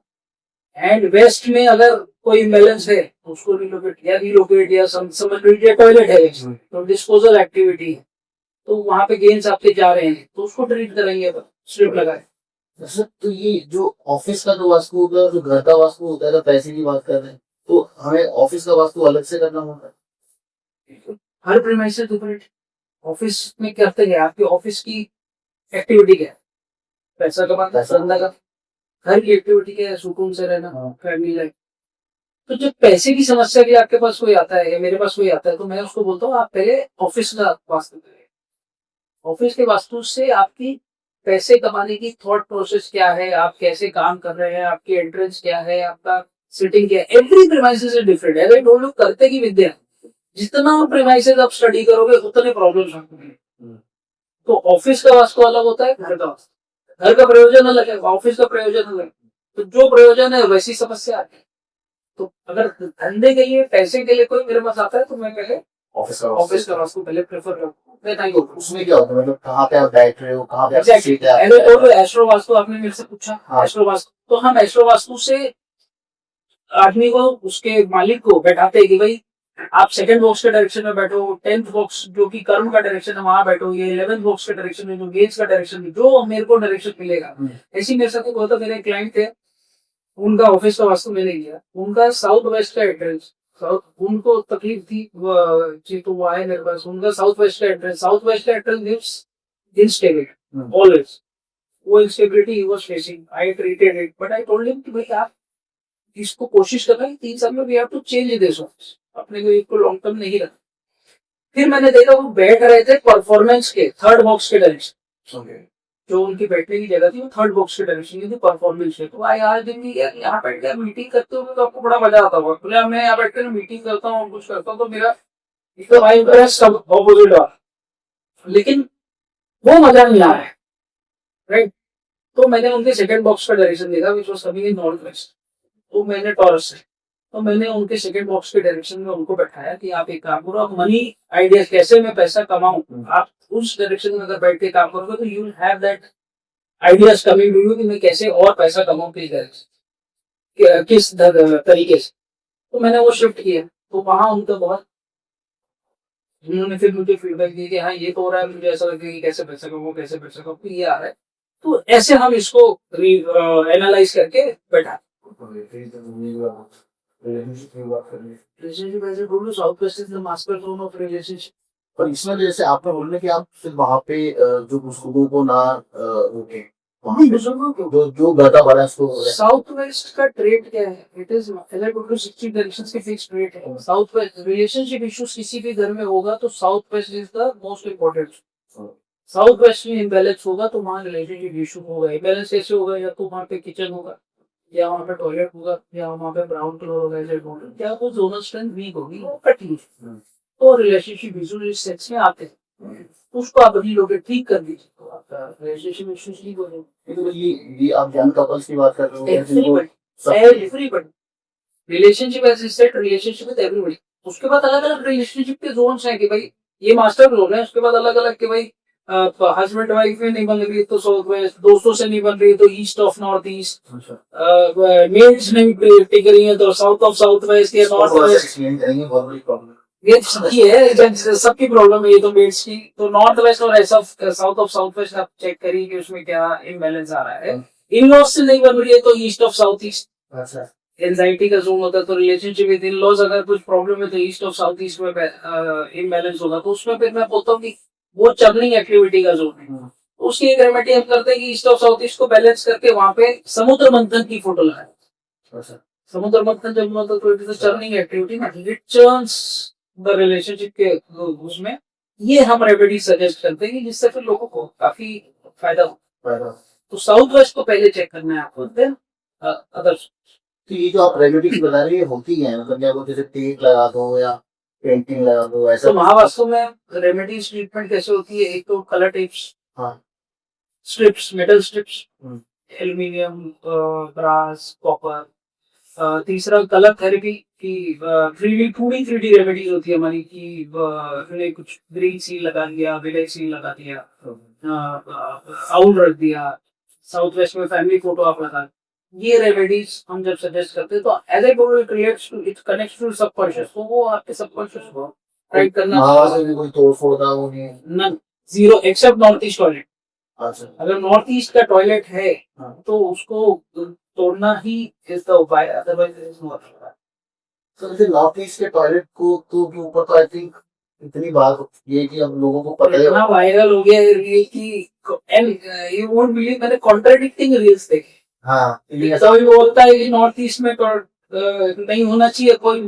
एंड वेस्ट में अगर कोई इम्बैलेंस है तो उसको रिलोकेट या टॉयलेट है तो डिस्पोजल एक्टिविटी है, तो वहां पे गेन्स आपके जा रहे हैं तो उसको ट्रीट करेंगे, स्ट्रिप लगाए। सर। तो ये जो ऑफिस का जो वास्तु होता है, जो घर का वास्तु होता है, तो पैसे की बात कर रहे हैं, तो हमें ऑफिस का वास्तु अलग से करना होता है। हर प्रीमाइसेस डिफरेंट। ऑफिस में करते हैं, आपकी ऑफिस की एक्टिविटी क्या है, पैसा कमाना, धंधा का, घर की एक्टिविटी क्या है, सुकून से रहना, फैमिली लाइफ। तो जब पैसे की समस्या भी आपके पास कोई आता है या मेरे पास कोई आता है, तो मैं उसको बोलता हूँ आप पहले ऑफिस का वास्तु करें। ऑफिस के वास्तु से आपकी पैसे कमाने की थॉट प्रोसेस क्या है, आप कैसे काम कर रहे हैं, आपकी एंट्रेंस क्या है, आपका सिटिंग क्या है, every premises is different. As I told you, करते की विद्या, जितना प्रीमाइसेस आप स्टडी करोगे उतने प्रॉब्लम्स होंगे। तो ऑफिस का वास्तु अलग होता है, घर का वास्तु, घर का प्रयोजन अलग है, ऑफिस का प्रयोजन अलग है, तो जो प्रयोजन है वैसी समस्या आती है। तो अगर धंधे के लिए, पैसे के लिए कोई मेरे पास आता है तो मैं पहले ऑफिस का वास्तु पहले प्रेफर करूँ। उसमें क्या होता है, मतलब कहाँ पे आप बैठ रहे हो, कहाँ पे आप सीट है, एस्ट्रो वास्तु आपने मेरे से पूछा। हाँ। एस्ट्रो वास्तु, तो हम एस्ट्रो वास्तु से आदमी को, उसके मालिक को बैठाते हैं कि भाई आप सेकंड बॉक्स के डायरेक्शन में बैठो, 10th बॉक्स जो कि कर्म का डायरेक्शन है वहां बैठो, ये 11th बॉक्स के डायरेक्शन में जो गेज का डायरेक्शन है, जो मेरे को डायरेक्शन मिलेगा। ऐसी मेरे साथ हुआ था, मेरे क्लाइंट थे, उनका ऑफिस का वास्तु मैंने लिया, उनका साउथ वेस्ट का एंट्रेंस, साउथ, उनको तकलीफ थी जी, तो वो आए मेरे पास, उनका साउथ वेस्ट का एंट्रेंस, साउथ वेस्ट का एंट्रेंस गिव्स इंस्टेबिलिटी ऑलवेज, वो instability he was facing. I treated it, but I told him कि भाई आप इसको कोशिश करना है 3 साल में we have to change this office, अपने को एक लॉन्ग टर्म नहीं रखा। फिर मैंने देखा वो बैठ रहे थे परफॉर्मेंस के थर्ड बॉक्स के डायरेक्शन, जो उनकी बैठने की जगह थी वो थर्ड बॉक्स के डायरेक्शन की थी, परफॉर्मेंस है। तो आई आज दिन यहाँ बैठ कर मीटिंग करते हो तो आपको बड़ा मजा आता होगा, बोले मैं यहाँ बैठ कर मीटिंग करता हूँ, कुछ करता हूँ, तो मेरा एकदम आई इंटरेस्ट ऑपोजिट हुआ, लेकिन वो मजा नहीं आ रहा है, राइट। तो मैंने उनके सेकंड बॉक्स का डायरेक्शन देखा, which was coming in north west, तो मैंने टॉरस से, तो मैंने उनके सेकंड बॉक्स के डायरेक्शन में उनको बैठाया कि आप एक काम करो, आप मनी आइडिया, कैसे मैं पैसा कमाऊं, आप उस डायरेक्शन में अगर बैठ के काम करोगे तो you will have that ideas coming to you कि मैं कैसे और पैसा कमाऊं, किस डायरेक्शन, किस तरीके से। तो मैंने वो शिफ्ट किया, तो वहां उनका बहुत, उन्होंने फिर मुझे फीडबैक दिया कि हाँ ये तो हो रहा है, मुझे ऐसा लगता है कि कैसे पैसा कमाऊं, कैसे पैसा कमाऊं, तो ये आ रहा है। तो ऐसे हम इसको एनालाइज करके बैठा। रिलेशनशिप ऐसे बोलो, south west is the master zone of relationship. पर इसमें जैसे आपने बोलने कि आप सिर्फ वहाँ पे जो बुजुर्गों को ना रोके, बुजुर्गों को जो गधा बना उसको, साउथ वेस्ट का ट्रेड क्या है, इट इज 60 डायरेक्शंस के फिक्स ट्रेड है। साउथ वेस्ट रिलेशनशिप इश्यूज किसी भी घर में होगा तो south west is the most important. South west में इम्बैलेंस होगा तो वहाँ रिलेशनशिप इशू होगा। इम्बैलेंस कैसे होगा, या तो वहाँ पे किचन होगा, या वहाँ पे टॉयलेट होगा, या वहाँ पे ब्राउन कलर होगा, या वो जोनल स्ट्रेंथ वीक होगी, वो कटी, तो रिलेशनशिप इशू सेक्स में आते हैं, उसको आप अभी लोग ठीक कर दीजिए तो आपका रिलेशनशिप इशू ठीक हो जाएगा। ये आप जन कपल्स की बात कर रहे हो, everybody relationship as set, relationship with everybody. उसके बाद अलग अलग रिलेशनशिप के जोन्स हैं कि भाई ये मास्टर जोन है, उसके बाद अलग अलग कि भाई हस्बैंड वाइफ में नहीं बन रही तो साउथ वेस्ट, दोस्तों से नहीं बन रही तो east of north east, maids नहीं टिक रही है तो साउथ ऑफ साउथ वेस्ट या नॉर्थ वेस्ट, ये सबकी है, सबकी प्रॉब्लम है ये तो मेड्स की। तो नॉर्थ वेस्ट और ऐसा साउथ ऑफ साउथ वेस्ट आप चेक करिए कि उसमें क्या इम्बैलेंस आ रहा है। इन लॉज से नहीं बन रही है तो east of south east, anxiety का जोन होता है, तो रिलेशनशिप विद इन लॉज अगर कुछ प्रॉब्लम है तो ईस्ट और साउथ ईस्ट में इम्बैलेंस होगा, तो उसमें फिर मैं बोलता हूँ कि वो चर्निंग एक्टिविटी का जोन है। तो उसकी एक रेमेडी हम करते हैं कि ईस्ट और साउथ ईस्ट को बैलेंस करके वहां पे समुद्र मंथन की फोटो लगाए। अच्छा समुद्र मंथन जब मतलब तो इट इज चर्निंग एक्टिविटी ना, इट टर्न्स द रिलेशनशिप के उसमें। ये हम रेमेडी सजेस्ट करते हैं कि जिससे फिर लोगों को काफी फायदा हो। फायदा। तो साउथ वेस्ट को पहले चेक करना है आपको, देन अदर। तो ये जो आप रेमेडीज बता रहे हैं ये होती हैं, मतलब क्या बोलते हैं, जैसे तेल लगा दो या पेंटिंग लगा दो, ऐसा तो महावास्तु में रेमेडीज ट्रीटमेंट कैसे होती है? एक तो कलर टिप्स, हाँ। स्ट्रिप्स, मेटल स्ट्रिप्स, हम्म, एल्यूमिनियम, ब्रास, कॉपर। तीसरा कलर थेरेपी की 3D रेमेडीज होती है हमारी की हमने कुछ ग्रीन सील लगा दिया, विलेज सील लगा दिया, आउल रख दिया, साउथ वेस्ट में फैमिली फोटो आप लगा। ये रेमेडीज हम जब सजेस्ट करते हैं तो as I told it relates to, it connects to subconscious, तो वो आपके सबकॉन्शियस को राइट करना। महावास में कोई तोड़ फोड़ था वो नहीं है? None, zero, except north east toilet. अच्छा। अगर नॉर्थ ईस्ट का टॉयलेट है हाँ। तो उसको तोड़ना ही इज द उपाय, otherwise there is no other उपाय। तो जैसे नॉर्थ ईस्ट के टॉयलेट को तो के ऊपर तो आई थिंक इतनी बात ये है कि अब लोगों को पता इतना है। वायरल हो गया है रील की, एंड यू वोंट बिलीव, मैंने कॉन्ट्राडिक्टिंग रील्स देखे। हाँ ऐसा भी बोलता है कि नॉर्थ ईस्ट में नहीं होना चाहिए, कोई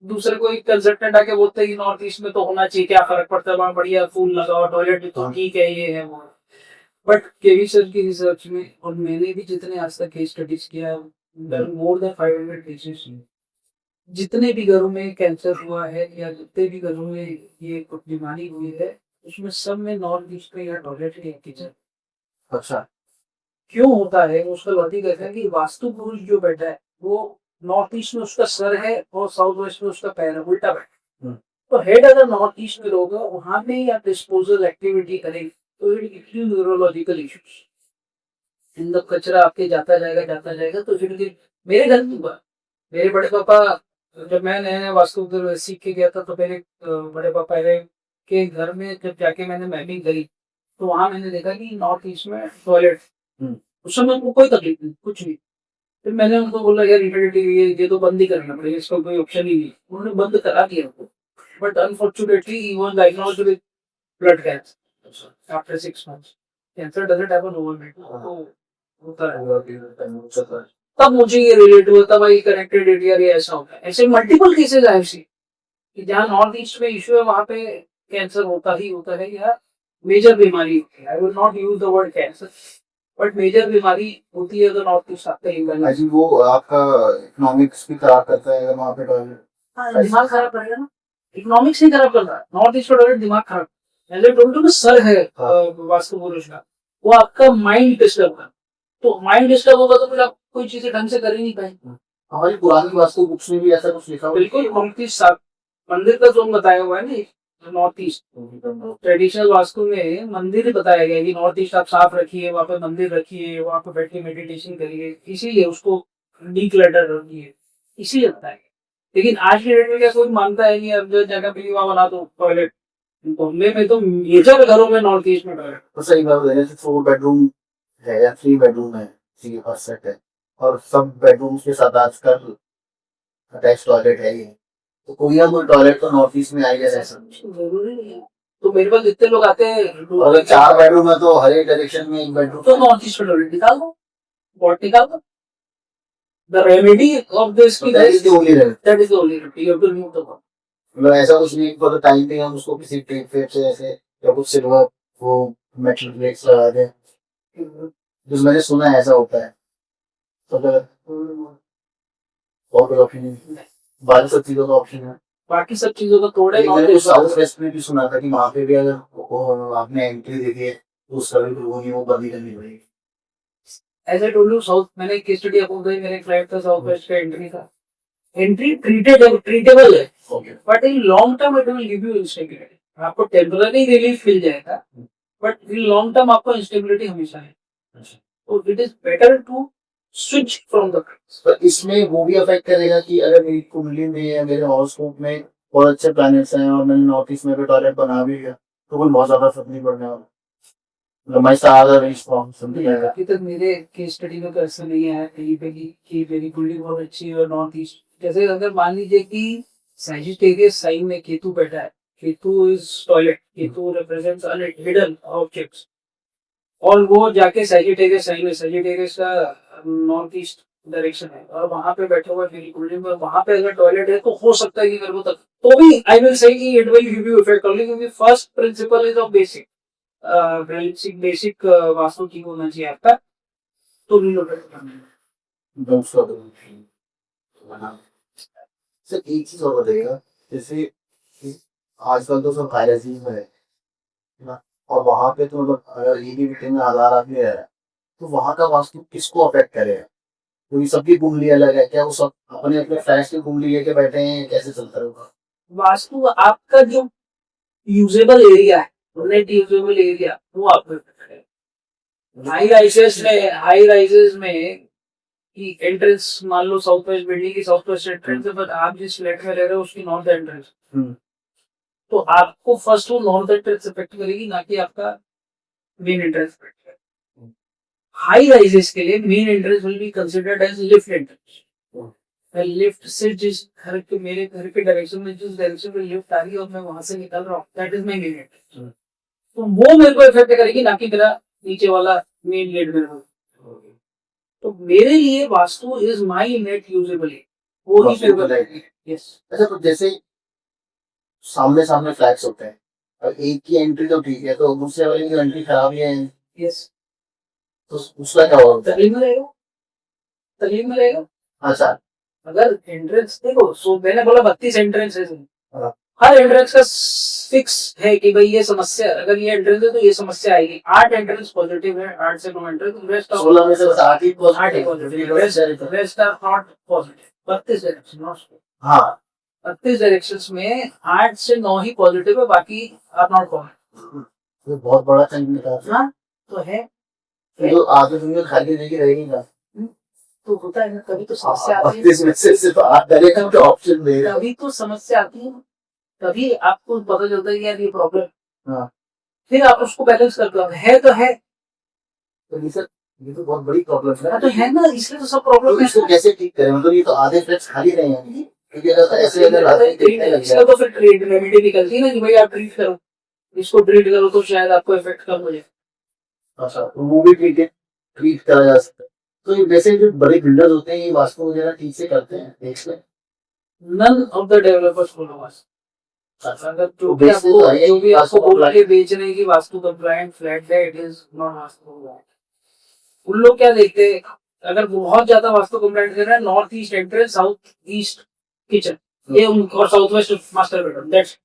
दूसरे कोई कंसल्टेंट आके बोलते हैं कि नॉर्थ ईस्ट में तो होना चाहिए, क्या फर्क पड़ता है, वहाँ बढ़िया फूल लगाओ, टॉयलेट भी तो हाँ। ठीक है, ये है वो। बट केवी सर की रिसर्च में, और मैंने भी जितने आज तक केस स्टडीज किया, मोर देन 500 केसेस, जितने भी घरों में कैंसर हुआ है या जितने भी घरों में ये कुछ बीमारी हुई है, उसमें सब में नॉर्थ ईस्ट में या टॉयलेट के किचन। अच्छा। क्यों होता है? उसका लॉजिक ऐसा है कि वास्तु पुरुष जो बैठा है वो नॉर्थ ईस्ट में उसका सर है और साउथ वेस्ट में उसका पैर है, उल्टा बैठा है। तो हेड अगर नॉर्थ ईस्ट में होगा, वहां पे या डिस्पोजल एक्टिविटी करेंगे तो न्यूरोलॉजिकल इश्यूज, इन द कचरा आपके जाता जाएगा तो फिर मेरे घर में हुआ। मेरे बड़े पापा, जब मैं नया नया वास्तु सीख के गया था, तो मेरे बड़े पापा के घर में जब जाके मैंने मैपिंग करी, तो वहां मैंने देखा कि नॉर्थ ईस्ट में टॉयलेट, उस समय उनको कोई तकलीफ नहीं, कुछ नहीं। फिर मैंने उनको बोला यार ये तो बंद ही करना पड़ेगा, इसका कोई ऑप्शन ही नहीं। उन्होंने बंद करा दिया उनको, but unfortunately he was diagnosed with blood cancer after 6 months. Cancer doesn't happen overnight, तो होता है। तब मुझे ये रिलेट हुआ, तब आई कनेक्टेड इट, यार ये ऐसा होता है। ऐसे मल्टीपल केसेस आई सी कि जहाँ नॉर्थ ईस्ट में इश्यू है वहां पे कैंसर होता है या मेजर बीमारी होती है। I will not use the word cancer, but major बीमारी होती है तो नॉर्थ ईस्ट आते ही अजी वो आपका इकोनॉमिक्स भी खराब करता है अगर वहाँ पे टॉयलेट। हाँ, दिमाग खराब करेगा ना। इकोनॉमिक्स नहीं खराब कर रहा, नॉर्थ ईस्ट का टॉयलेट दिमाग खराब। ऐसे टोटल सर है वास्तु पुरुष का, वो आपका माइंड डिस्टर्ब कर, तो माइंड डिस्टर्ब होगा तो फिर आप कोई चीजें ढंग से कर ही नहीं पाएंगे। हमारी पुरानी वास्तु बुक्स में भी ऐसा कुछ लिखा हुआ है? बिल्कुल, नॉर्थ ईस्ट मंदिर का जोन बताया हुआ है ना, नॉर्थ ईस्ट ट्रेडिशनल वास्तु में मंदिर बताया गया है कि नॉर्थ ईस्ट आप साफ रखिए, वहाँ पे मंदिर रखिए, वहाँ पे बैठ के मेडिटेशन करिए, इसीलिए उसको डीक्लटर रखिए, इसीलिए बताया गया। लेकिन आज के डेट में क्या कोई मानता है नहीं, अब जो जगह पे वहाँ बना दो टॉयलेट। बॉम्बे में तो मेजर घरों में नॉर्थ ईस्ट में टॉयलेट। तो सही बात है, जैसे 4 बेडरूम है या 3 बेडरूम है, थ्री फर्स्ट सेट है, और सब बेडरूम्स के साथ आजकल अटैच टॉयलेट है ही है। तो कोई ना कोई टॉयलेट तो नॉर्थ ईस्ट में आ ही जाए ऐसा। जरूरी नहीं है। तो मेरे पास जितने लोग आते हैं, अगर 4 बेडरूम है तो हर एक डायरेक्शन में एक बेडरूम तो नॉर्थ ईस्ट में टॉयलेट निकाल दो, वॉट निकाल दो। The remedy of this तो that is the only remedy. that is the only remedy. You have to remove the wall. मतलब ऐसा कुछ नहीं फॉर द टाइम पे हम उसको किसी टेप फेप से ऐसे या कुछ सिल्वर वो मेटल प्लेट्स लगा दें, जो मैंने सुना है ऐसा होता है। तो अगर और कोई ऑप्शन नहीं, बाकी सब चीजों का ऑप्शन है। बाकी सब चीजों को तोड़े। मैंने साउथ वेस्ट में भी सुना था कि वहाँ पे भी अगर आपने एंट्री देखी है तो उसका भी वो नहीं, वो बंद ही करनी पड़ेगी। As I told you, south, मैंने एक स्टडी आपको बताई, मेरे फ्लैट था साउथ वेस्ट का, एंट्री था, एंट्री ट्रीटेबल है, but in long term it will give you instability. आपको टेम्पररी रिलीफ मिल जाएगा, बट इन लॉन्ग टर्म आपको इंस्टेबिलिटी हमेशा है। तो it is better to switch from the. पर इसमें वो भी अफेक्ट करेगा कि अगर मेरी कुंडली में या मेरे हॉरोस्कोप में बहुत अच्छे प्लैनेट्स हैं और मैंने नॉर्थ ईस्ट में भी टॉयलेट बना भी लिया तो कोई बहुत ज्यादा फर्क नहीं पड़ने वाला। My father is from something like that. अभी तक मेरे केस स्टडी में तो ऐसा नहीं आया कहीं पे कि मेरी बिल्डिंग बहुत अच्छी है और नॉर्थ ईस्ट, जैसे अगर मान लीजिए कि सैजिटेरियस साइन में केतु बैठा है, Ketu is toilet, Ketu represents hidden objects, और वो जाके सैजिटेरियस साइन में, सैजिटेरियस का नॉर्थ ईस्ट डायरेक्शन है, और वहां पे बैठा हुआ है मेरी बिल्डिंग में, वहां पे अगर टॉयलेट है तो हो सकता है कि मेरे को तक तो भी आई विल से कि it will give you effect only, क्योंकि first principle is of basic basic vastu ठीक होना चाहिए आपका, तो रिलोकेट करना है। Don't stop it. सर एक चीज और बताइएगा, जैसे कि आजकल तो सब वायरस में है ना, और वहां पे तो मतलब अगर ये भी मीटिंग में 1000 आदमी रह रहा है तो वहां का वास्तु किसको अफेक्ट करेगा? क्योंकि सबकी कुंडली अलग है, क्या वो सब अपने अपने फ्लैश की कुंडली लेके बैठे हैं, कैसे चलता होगा? वास्तु आपका जो यूजेबल एरिया है, नेट यूजेबल एरिया, वो आपको affect करेगा। हाई राइजेस में कि एंट्रेंस मान लो साउथ वेस्ट बिल्डिंग की साउथ वेस्ट एंट्रेंस है, बट आप जिस फ्लैट में रह रहे हो उसकी नॉर्थ एंट्रेंस, तो आपको फर्स्ट वो नॉर्थ एंट्रेंस इफेक्ट करेगी, ना कि आपका मेन एंट्रेंस इफेक्ट करेगा। हाई राइजेस के लिए main entrance will be considered as lift entrance, lift से जिस घर के, मेरे घर के डायरेक्शन में जिस डायरेक्शन में लिफ्ट आ रही है और मैं वहां से निकल रहा हूँ, that is my main entrance, तो वो मेरे को इफेक्ट करेगी, ना कि मेरा नीचे वाला मेन गेट में। तो मेरे लिए vastu is my net usable, वो ही मेरे को लगेगी। यस। अच्छा, तो जैसे सामने सामने फ्लैट्स होते हैं और एक की एंट्री तो ठीक है, तो दूसरे वाले की एंट्री खराब ही है, यस, तो उसका क्या होगा? तकलीफ में रहेगा, तकलीफ में रहेगा। अच्छा, अगर एंट्रेंस देखो, सो मैंने बोला 32 एंट्रेंस है, हाँ। हर एंट्रेंस का फिक्स है कि भाई ये समस्या, अगर ये एंट्रेंस है तो ये समस्या आएगी। 8 एंट्रेंस पॉजिटिव है, 8 से 9 एंट्रेंस, रेस्ट 16 में से बस 8 ही positive, rest are not positive. 32 direction, not हाँ, 32 डायरेक्शंस में 8 से 9 ही पॉजिटिव है, बाकी आर नॉट पॉजिटिव। ये बहुत बड़ा चंग निकाल। हाँ, तो है, तो आगे दुनिया खाली नहीं रहेगी ना, तो होता है ना, कभी तो समस्या आती है, 32 में से सिर्फ 8 डायरेक्शन के ऑप्शन दे रहे हैं। कभी तो समस्या आती है, तभी आपको पता चलता है कि यार ये प्रॉब्लम, हाँ, फिर आप उसको बैलेंस करते हो, है तो है, तो ये सर, ये तो बहुत बड़ी प्रॉब्लम है। तो है ना, इसलिए तो सब प्रॉब्लम तो इसको कैसे ठीक करें? मतलब ये तो आधे फ्लैट्स खाली रहे हैं, क्योंकि अगर ऐसे अगर आधे देखने लग इसका तो फिर ट्रीट रेमेडी निकलती है ना कि भाई आप ट्रीट करो, इसको ट्रीट करो तो शायद आपको इफेक्ट कम हो जाए। अच्छा, तो वो भी ट्रीट करा जा सकता है। तो ये वैसे जो बड़े बिल्डर्स होते हैं ये वास्तु वगैरह ठीक से करते हैं, देख लें। None of the developers follow Vastu. अगर जो भी बेचने तो है, आपको बोल के बेच रहे हैं कि वास्तु कंप्लायंट फ्लैट है, it is not vastu compliant. उन लोग क्या देखते हैं, अगर बहुत ज्यादा वास्तु कंप्लायंट कर रहा है, north east entrance, south east kitchen, ये और south waste master bedroom, that's,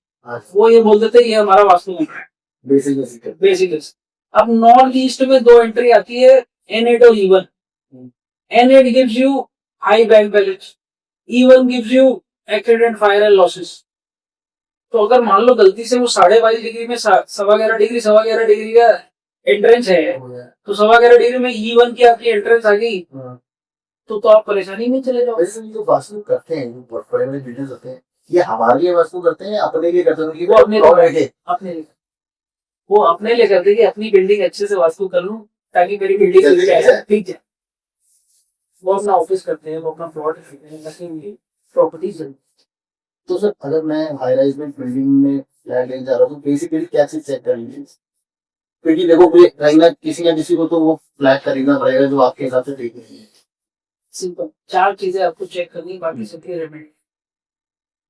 वो ये बोल देते हैं ये हमारा वास्तु कंप्लायंट बेसिक। अब नॉर्थ ईस्ट में 2 एंट्री आती है, N8 और E1। N8 gives you high bank balance, E1 gives you accident, fire and losses। तो अगर मान लो गलती से वो 22.5 डिग्री में 11.25 डिग्री का एंट्रेंस है, तो 11.25 डिग्री में E1 की आपकी एंट्रेंस आ गई, तो आप परेशानी में चले जाओ। वैसे जो वास्तु करते हैं, जो बड़े बड़े बिल्डर्स होते हैं, ये हमारे लिए वास्तु करते हैं, अपने लिए करते हैं? वो अपने लिए करते हैं कि अपनी बिल्डिंग अच्छे से वास्तु कर लूं, ताकि मेरी बिल्डिंग ठीक है। वो अपना ऑफिस करते हैं, वो अपना प्लॉट करते हैं, ताकि प्रॉपर्टीज। तो सर, अगर मैं हाई राइज में बिल्डिंग में फ्लैट लेने जा रहा हूँ तो बेसिकली क्या चीज चेक करेंगे? क्योंकि देखो कहीं ना किसी को तो वो फ्लैट खरीदना पड़ेगा जो आपके हिसाब से ठीक है। सिंपल 4 चीजें आपको चेक करनी, बाकी सबकी remedy.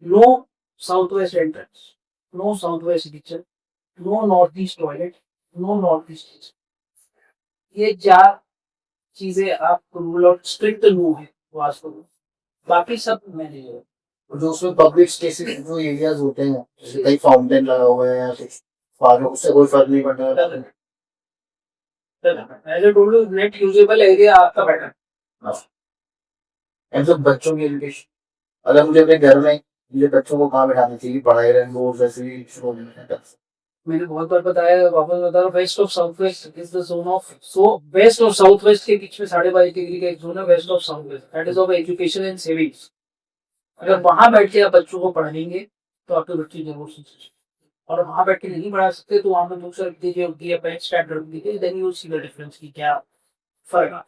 No south west entrance, no south west kitchen, no north east toilet, no north east kitchen. ये 4 चीजें आप रूल आउट, स्ट्रिक्ट नो है वास्तु में, बाकी सब मैनेज है। जो उसमें पब्लिक स्पेसेस जो एरियाज होते हैं, जैसे कहीं फाउंटेन लगा हुआ है या कुछ पार्क, उससे कोई फर्क नहीं पड़ता। As a total net usable area आपका बेटर। मतलब बच्चों की एजुकेशन, अगर मुझे अपने घर में मुझे बच्चों को कहाँ बैठाना चाहिए, पढ़ाई रहे वो वैसे भी शुरू हो जाए। मैंने बहुत बार बताया, वापस बता रहा हूँ, west of south west is the zone of, so west और साउथ वेस्ट के बीच में 22.5 डिग्री का एक जोन है, west of south west, that is of education and savings. अगर वहां बैठ के आप बच्चों को पढ़ाएंगे तो आपके बच्चे जरूर सीखेंगे। और वहां बैठ के नहीं बढ़ा सकते तो वहां पे दूसरा दीजिए होती है पेट स्टैंडर्ड दीजिए, then you see the difference की क्या फर्क है।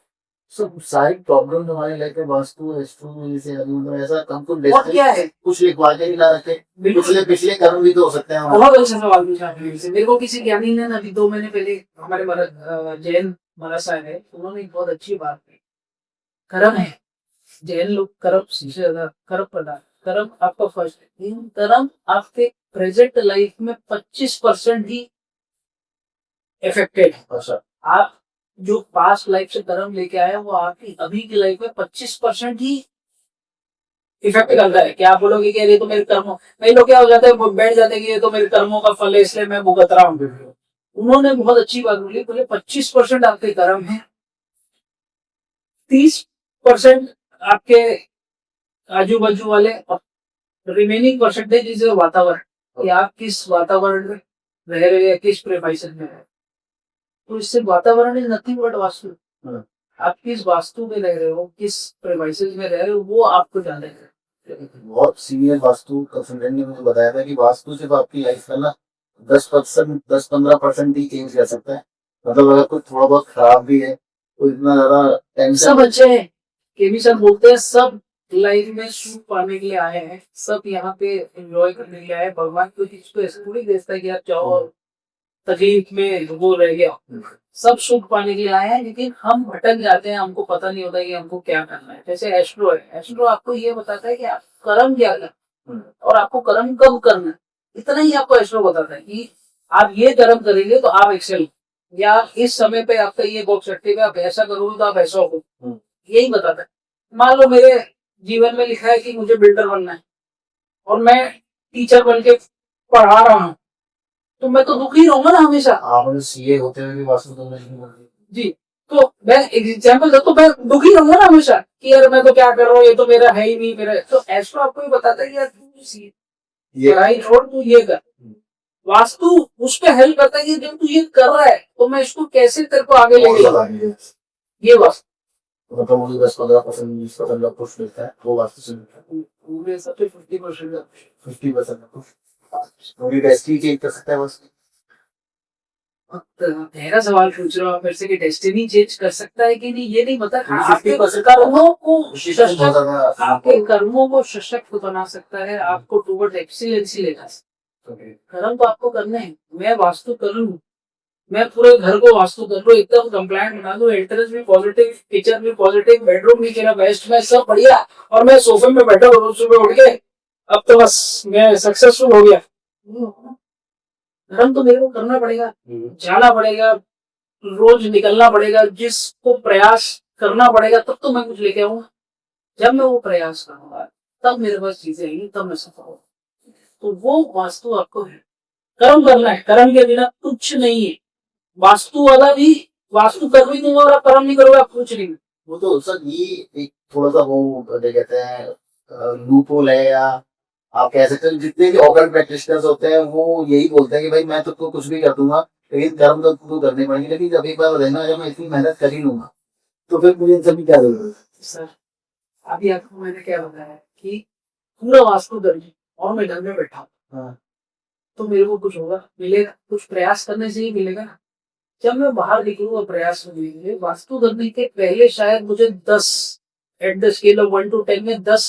सब सारी प्रॉब्लम हमारे लाइफ में वास्तु एस्ट्रो जैसे ऐसा हमको और क्या है कुछ लिखवा के भी ला रखे, बिल्कुल पिछले पिछले कर्म भी तो हो सकते हैं हमारे। बहुत अच्छा सवाल पूछा आपने मेरे से। मेरे को किसी ज्ञानी ने अभी 2 महीने पहले हमारे जैन महाराज साहब है, उन्होंने एक बहुत अच्छी बात की। कर्म है, जैन लोग कर्म से ज्यादा कर्म पड़ा, कर्म आपका फर्स्ट है, लेकिन कर्म आपके प्रेजेंट लाइफ में 25% ही इफेक्टेड है। अच्छा, आप जो पास्ट लाइफ से कर्म लेके आए वो आपकी अभी की लाइफ में 25% ही इफेक्ट करता है। क्या आप बोलोगे कि ये तो मेरे कर्मों, कई लोग क्या हो जाते हैं वो बैठ जाते हैं कि ये तो मेरे कर्मों का फल है इसलिए मैं भुगत रहा हूँ। उन्होंने बहुत अच्छी बात बोली, बोले 25% आपके कर्म है, 30% आपके आजू बाजू वाले, और रिमेनिंग परसेंटेज इज वातावरण, कि आप किस वातावरण में रह रहे हैं, किस प्रेमाइसन में रह। तो इससे वातावरण इज नथिंग बट वास्तु। आप किस वास्तु में रह रहे हो, किस प्रेमाइसन में रह रहे हो, वो आपको जाने है। बहुत सीनियर वास्तु कंसल्टेंट ने मुझे बताया था कि वास्तु सिर्फ आपकी लाइफ का ना 10%, 10-15% ही चेंज कर सकता है। मतलब अगर कुछ थोड़ा बहुत खराब भी है तो इतना ज्यादा टेंशन। सब अच्छे हैं, केवी सर बोलते हैं सब लाइफ में सुख पाने के लिए आए हैं, सब यहाँ पे एंजॉय करने के लिए आए हैं। भगवान कोई चीज को ऐसे थोड़ी देता है कि आप चाहो और तकलीफ में वो रह गया। सब सुख पाने के लिए आए हैं, लेकिन हम भटक जाते हैं, हमको पता नहीं होता कि हमको क्या करना है। जैसे एस्ट्रो है, एस्ट्रो आपको ये बताता है कि आप कर्म क्या करना और आपको कर्म कब करना है, इतना ही आपको एस्ट्रो बताता है कि आप ये कर्म करेंगे तो आप एक्सेल, या इस समय पे आपका ये बॉक्स एक्टिव है, आप ऐसा करोगे तो आप ऐसा हो, यही बताता है। मान लो मेरे जीवन में लिखा है कि मुझे बिल्डर बनना है और मैं टीचर बन के पढ़ा रहा हूँ, तो मैं तो दुखी रहूंगा ना हमेशा। आपने सीए होते हुए भी वास्तु करना शुरू कर दिया जी, तो मैं एग्जाम्पल दे तो मैं दुखी रहूंगा ना हमेशा कि यार मैं तो क्या कर रहा हूँ, ये तो मेरा है ही नहीं मेरा। तो एस्ट्रो आपको ये बताता है कि यार तू ये पढ़ाई छोड़, तू ये कर। वास्तु उस पे हेल्प करता है कि जब तू ये कर रहा है तो मैं इसको कैसे तेरे को आगे लेके जाऊँ। ये वास्तु मतलब मुझे 10-15%, 20% कुछ मिलता है वो वास्तु से मिलता है। पूरे सबसे 50%। 50% कुछ मेरी डेस्टिनी चेंज कर सकता है बस। गहरा सवाल पूछ रहा हूँ मेरे से कि डेस्टिनी चेंज कर सकता है कि नहीं, ये नहीं पता। आपके 50% कर्मों को बहुत ज्यादा आपके कर्मों को सशक्त बना सकता है, आपको टुवर्ड एक्सीलेंसी ले जा सकता है। कर्म तो आपको करने हैं। मैं वास्तु कर लूँ, मैं पूरे घर को वास्तु कर लूँ, एकदम कंप्लायंट बना दूं, एंट्रेंस भी पॉजिटिव, किचन भी पॉजिटिव, बेडरूम भी मेरा बेस्ट में सब बढ़िया, और मैं सोफे में बैठा हूँ सुबह उठ के, अब तो बस मैं सक्सेसफुल हो गया। कर्म तो मेरे को करना पड़ेगा, जाना पड़ेगा, रोज निकलना पड़ेगा, जिसको प्रयास करना पड़ेगा, तब तो मैं कुछ लेके आऊंगा। जब मैं वो प्रयास करूंगा तब मेरे पास चीजें आएंगी, तब मैं सफल होगा। तो वो वास्तु आपको है, कर्म करना है, कर्म के बिना कुछ नहीं है। वास्तु वाला भी वास्तु कर भी दूंगा और आप कर्म नहीं करोगे, आप कुछ नहीं। वो तो सर ये एक थोड़ा सा वो क्या कहते हैं लूप होल है, या आप कह सकते हैं जितने भी ऑकल्ट प्रैक्टिशनर्स होते हैं वो यही बोलते हैं कि भाई मैं तुमको कुछ भी कर दूंगा लेकिन कर्म तो तुमको करने पड़ेंगे। लेकिन जब एक बार रहना जब मैं इतनी मेहनत कर ही लूंगा तो फिर मुझे इन सभी क्या जरूरत है। सर अभी आपको मैंने क्या बताया कि पूरा वास्तु कर और मैं घर में बैठा हूँ, हाँ। तो मेरे को कुछ होगा, मिलेगा, कुछ प्रयास करने से ही मिलेगा ना। जब मैं बाहर निकलूंगा प्रयास में, वास्तु करने के पहले शायद मुझे 10, at the scale of 1 to 10 में 10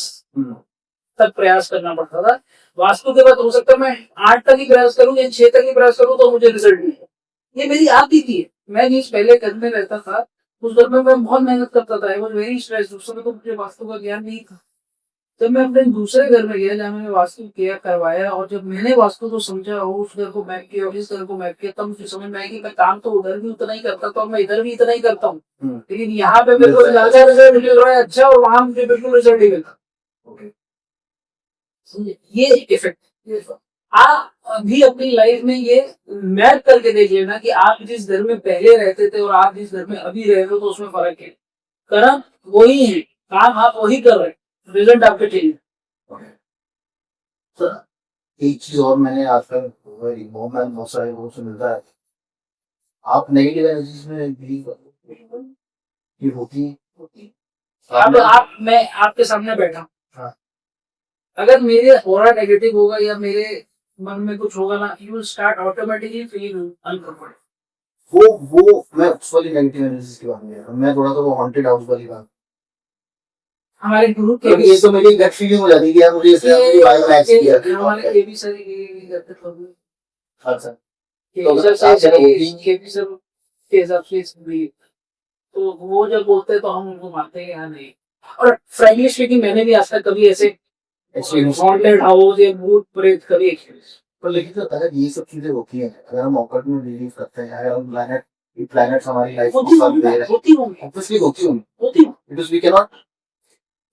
तक प्रयास करना पड़ता था। वास्तु के बाद हो सकता है मैं 8 तक ही प्रयास करूं या 6 तक ही प्रयास करूं तो मुझे रिजल्ट नहीं है। ये मेरी आदत थी। मैं जिस पहले घर में रहता था उस घर में मैं बहुत मेहनत करता था, आई वाज वेरी स्ट्रेस्ड। उस समय तो मुझे वास्तु का ज्ञान नहीं था। जब मैं अपने दूसरे घर में गया जहाँ मैंने वास्तु किया करवाया, और जब मैंने वास्तु को समझा और उस घर को मैप किया और इस घर को मैप किया, तब मुझे समझ में आया कि मैं काम तो उधर भी उतना ही करता था और मैं इधर भी इतना ही करता हूँ, लेकिन यहाँ पे मेरे को ज्यादा रिजल्ट मिल रहा है अच्छा, और वहां मुझे बिल्कुल रिजल्ट नहीं मिलता। ये इफेक्ट आप अभी अपनी लाइफ में ये मैप करके देख लेना कि आप जिस घर में पहले रहते थे और आप जिस घर में अभी रह रहे हो तो उसमें फर्क है। कर्म वही है, काम आप वही कर रहे हैं, रिजल्ट आपके चाहिए। सर एक चीज और मैंने आजकल बहुत सारे लोगों से मिलता है, आप नेगेटिव एनर्जीज में बिलीव ये होती है। आप मैं आपके सामने बैठा हूं, हाँ। अगर मेरे ऑरा नेगेटिव होगा या मेरे मन में कुछ होगा ना, you will start automatically feeling uncomfortable. वो मैं उस वाली नेगेटिव एनर्जी की बात नहीं कर रहा, मैं थोड़ा सा वो हॉन्टेड हाउस वाली बात। हमारे गुरु के क्योंकि ये तो मेरी गट फीलिंग हो जाती है कि यार मुझे इससे मेरी वाइब मैच किया। हमारे के भी सर ये करते थे। अच्छा केवी सर के हिसाब से इसलिए तो वो जब बोलते हैं तो हम उनको मानते हैं या नहीं। और फ्रैंकली स्पीकिंग मैंने भी आज तक कभी ऐसे हॉन्टेड हाउस या भूत प्रेत कभी एक्सपीरियंस। पर लेकिन अगर ये सब चीजें होती हैं, अगर हम ऑकल्ट में बिलीव करते हैं, अगर हम प्लैनेट हमारी लाइफ को साथ दे रहे हैं, होती होंगी ऑब्वियसली होती होंगी, होती बिकॉज़ वी कैन नॉट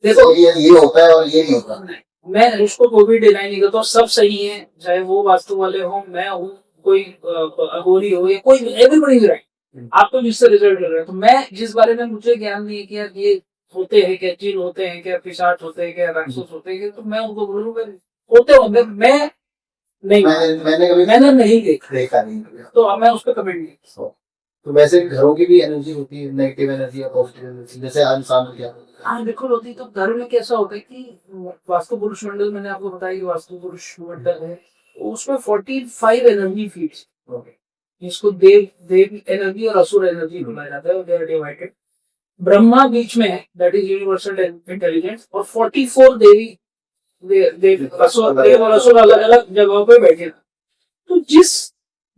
देखो ये होता है और ये नहीं होता। मैं उसको कोई भी डिनाई नहीं करता, सब सही है, चाहे वो वास्तु वाले हो, मैं हूँ, कोई अघोरी हो या कोई, एवरीबॉडी इज राइट। आप तो जिससे रिजल्ट कर रहे हो, तो मैं जिस बारे में मुझे ज्ञान नहीं है कि यार ये होते हैं क्या, जिन होते हैं क्या, पिशाच होते हैं क्या, राक्षस होते हैं क्या, तो मैं उनको बोलूँ होते होंगे, मैं नहीं, मैंने नहीं देखा नहीं। तो अब मैं उस पर कमेंट नहीं। तो वैसे घरों की भी एनर्जी होती है, नेगेटिव एनर्जी या पॉजिटिव एनर्जी, जैसे इंसान क्या। हाँ बिल्कुल होती है। तो घर में कैसा होता है कि वास्तु पुरुष मंडल, मैंने आपको बताया कि वास्तु पुरुष मंडल है, उसमें 45 एनर्जी फील्ड्स, जिसको देव देव एनर्जी और असुर एनर्जी बोला जाता है, दे आर डिवाइडेड। ब्रह्मा बीच में है, दैट इज यूनिवर्सल इंटेलिजेंस, और 44 देवी देव और असुर अलग अलग जगहों पे बैठे हैं। तो जिस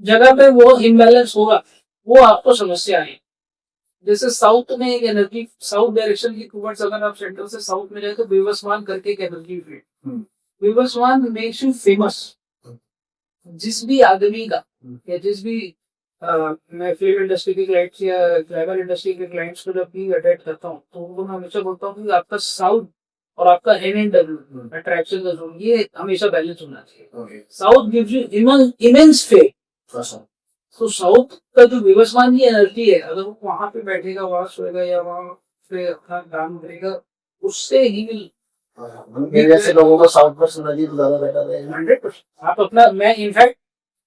जगह पे वो इम्बैलेंस होगा वो आपको समस्या है। जैसे साउथ में एक एनर्जी, साउथ डायरेक्शन की टूवर्ड्स, अगर आप सेंटर से साउथ में जाए तो विवस्वान करके एक energy field, Vivaswan makes you famous. जिस भी आदमी का या जिस भी मैं फिल्म इंडस्ट्री के क्लाइंट्स या ट्रैवल इंडस्ट्री के क्लाइंट्स को जब भी अटेंड करता हूँ तो उनको मैं हमेशा बोलता हूँ कि आपका साउथ और आपका एन अट्रैक्शन का जोन, ये हमेशा बैलेंस होना चाहिए। South gives you immense fame. तो साउथ का जो विवस्वान की एनर्जी है, अगर वो वहां पे बैठेगा, वहां सोएगा या वहां पे अपना काम करेगा, उससे ही मेरे जैसे लोगों को साउथ में सुना जी तो ज्यादा बेटर है। 100%। आप अपना, मैं इनफैक्ट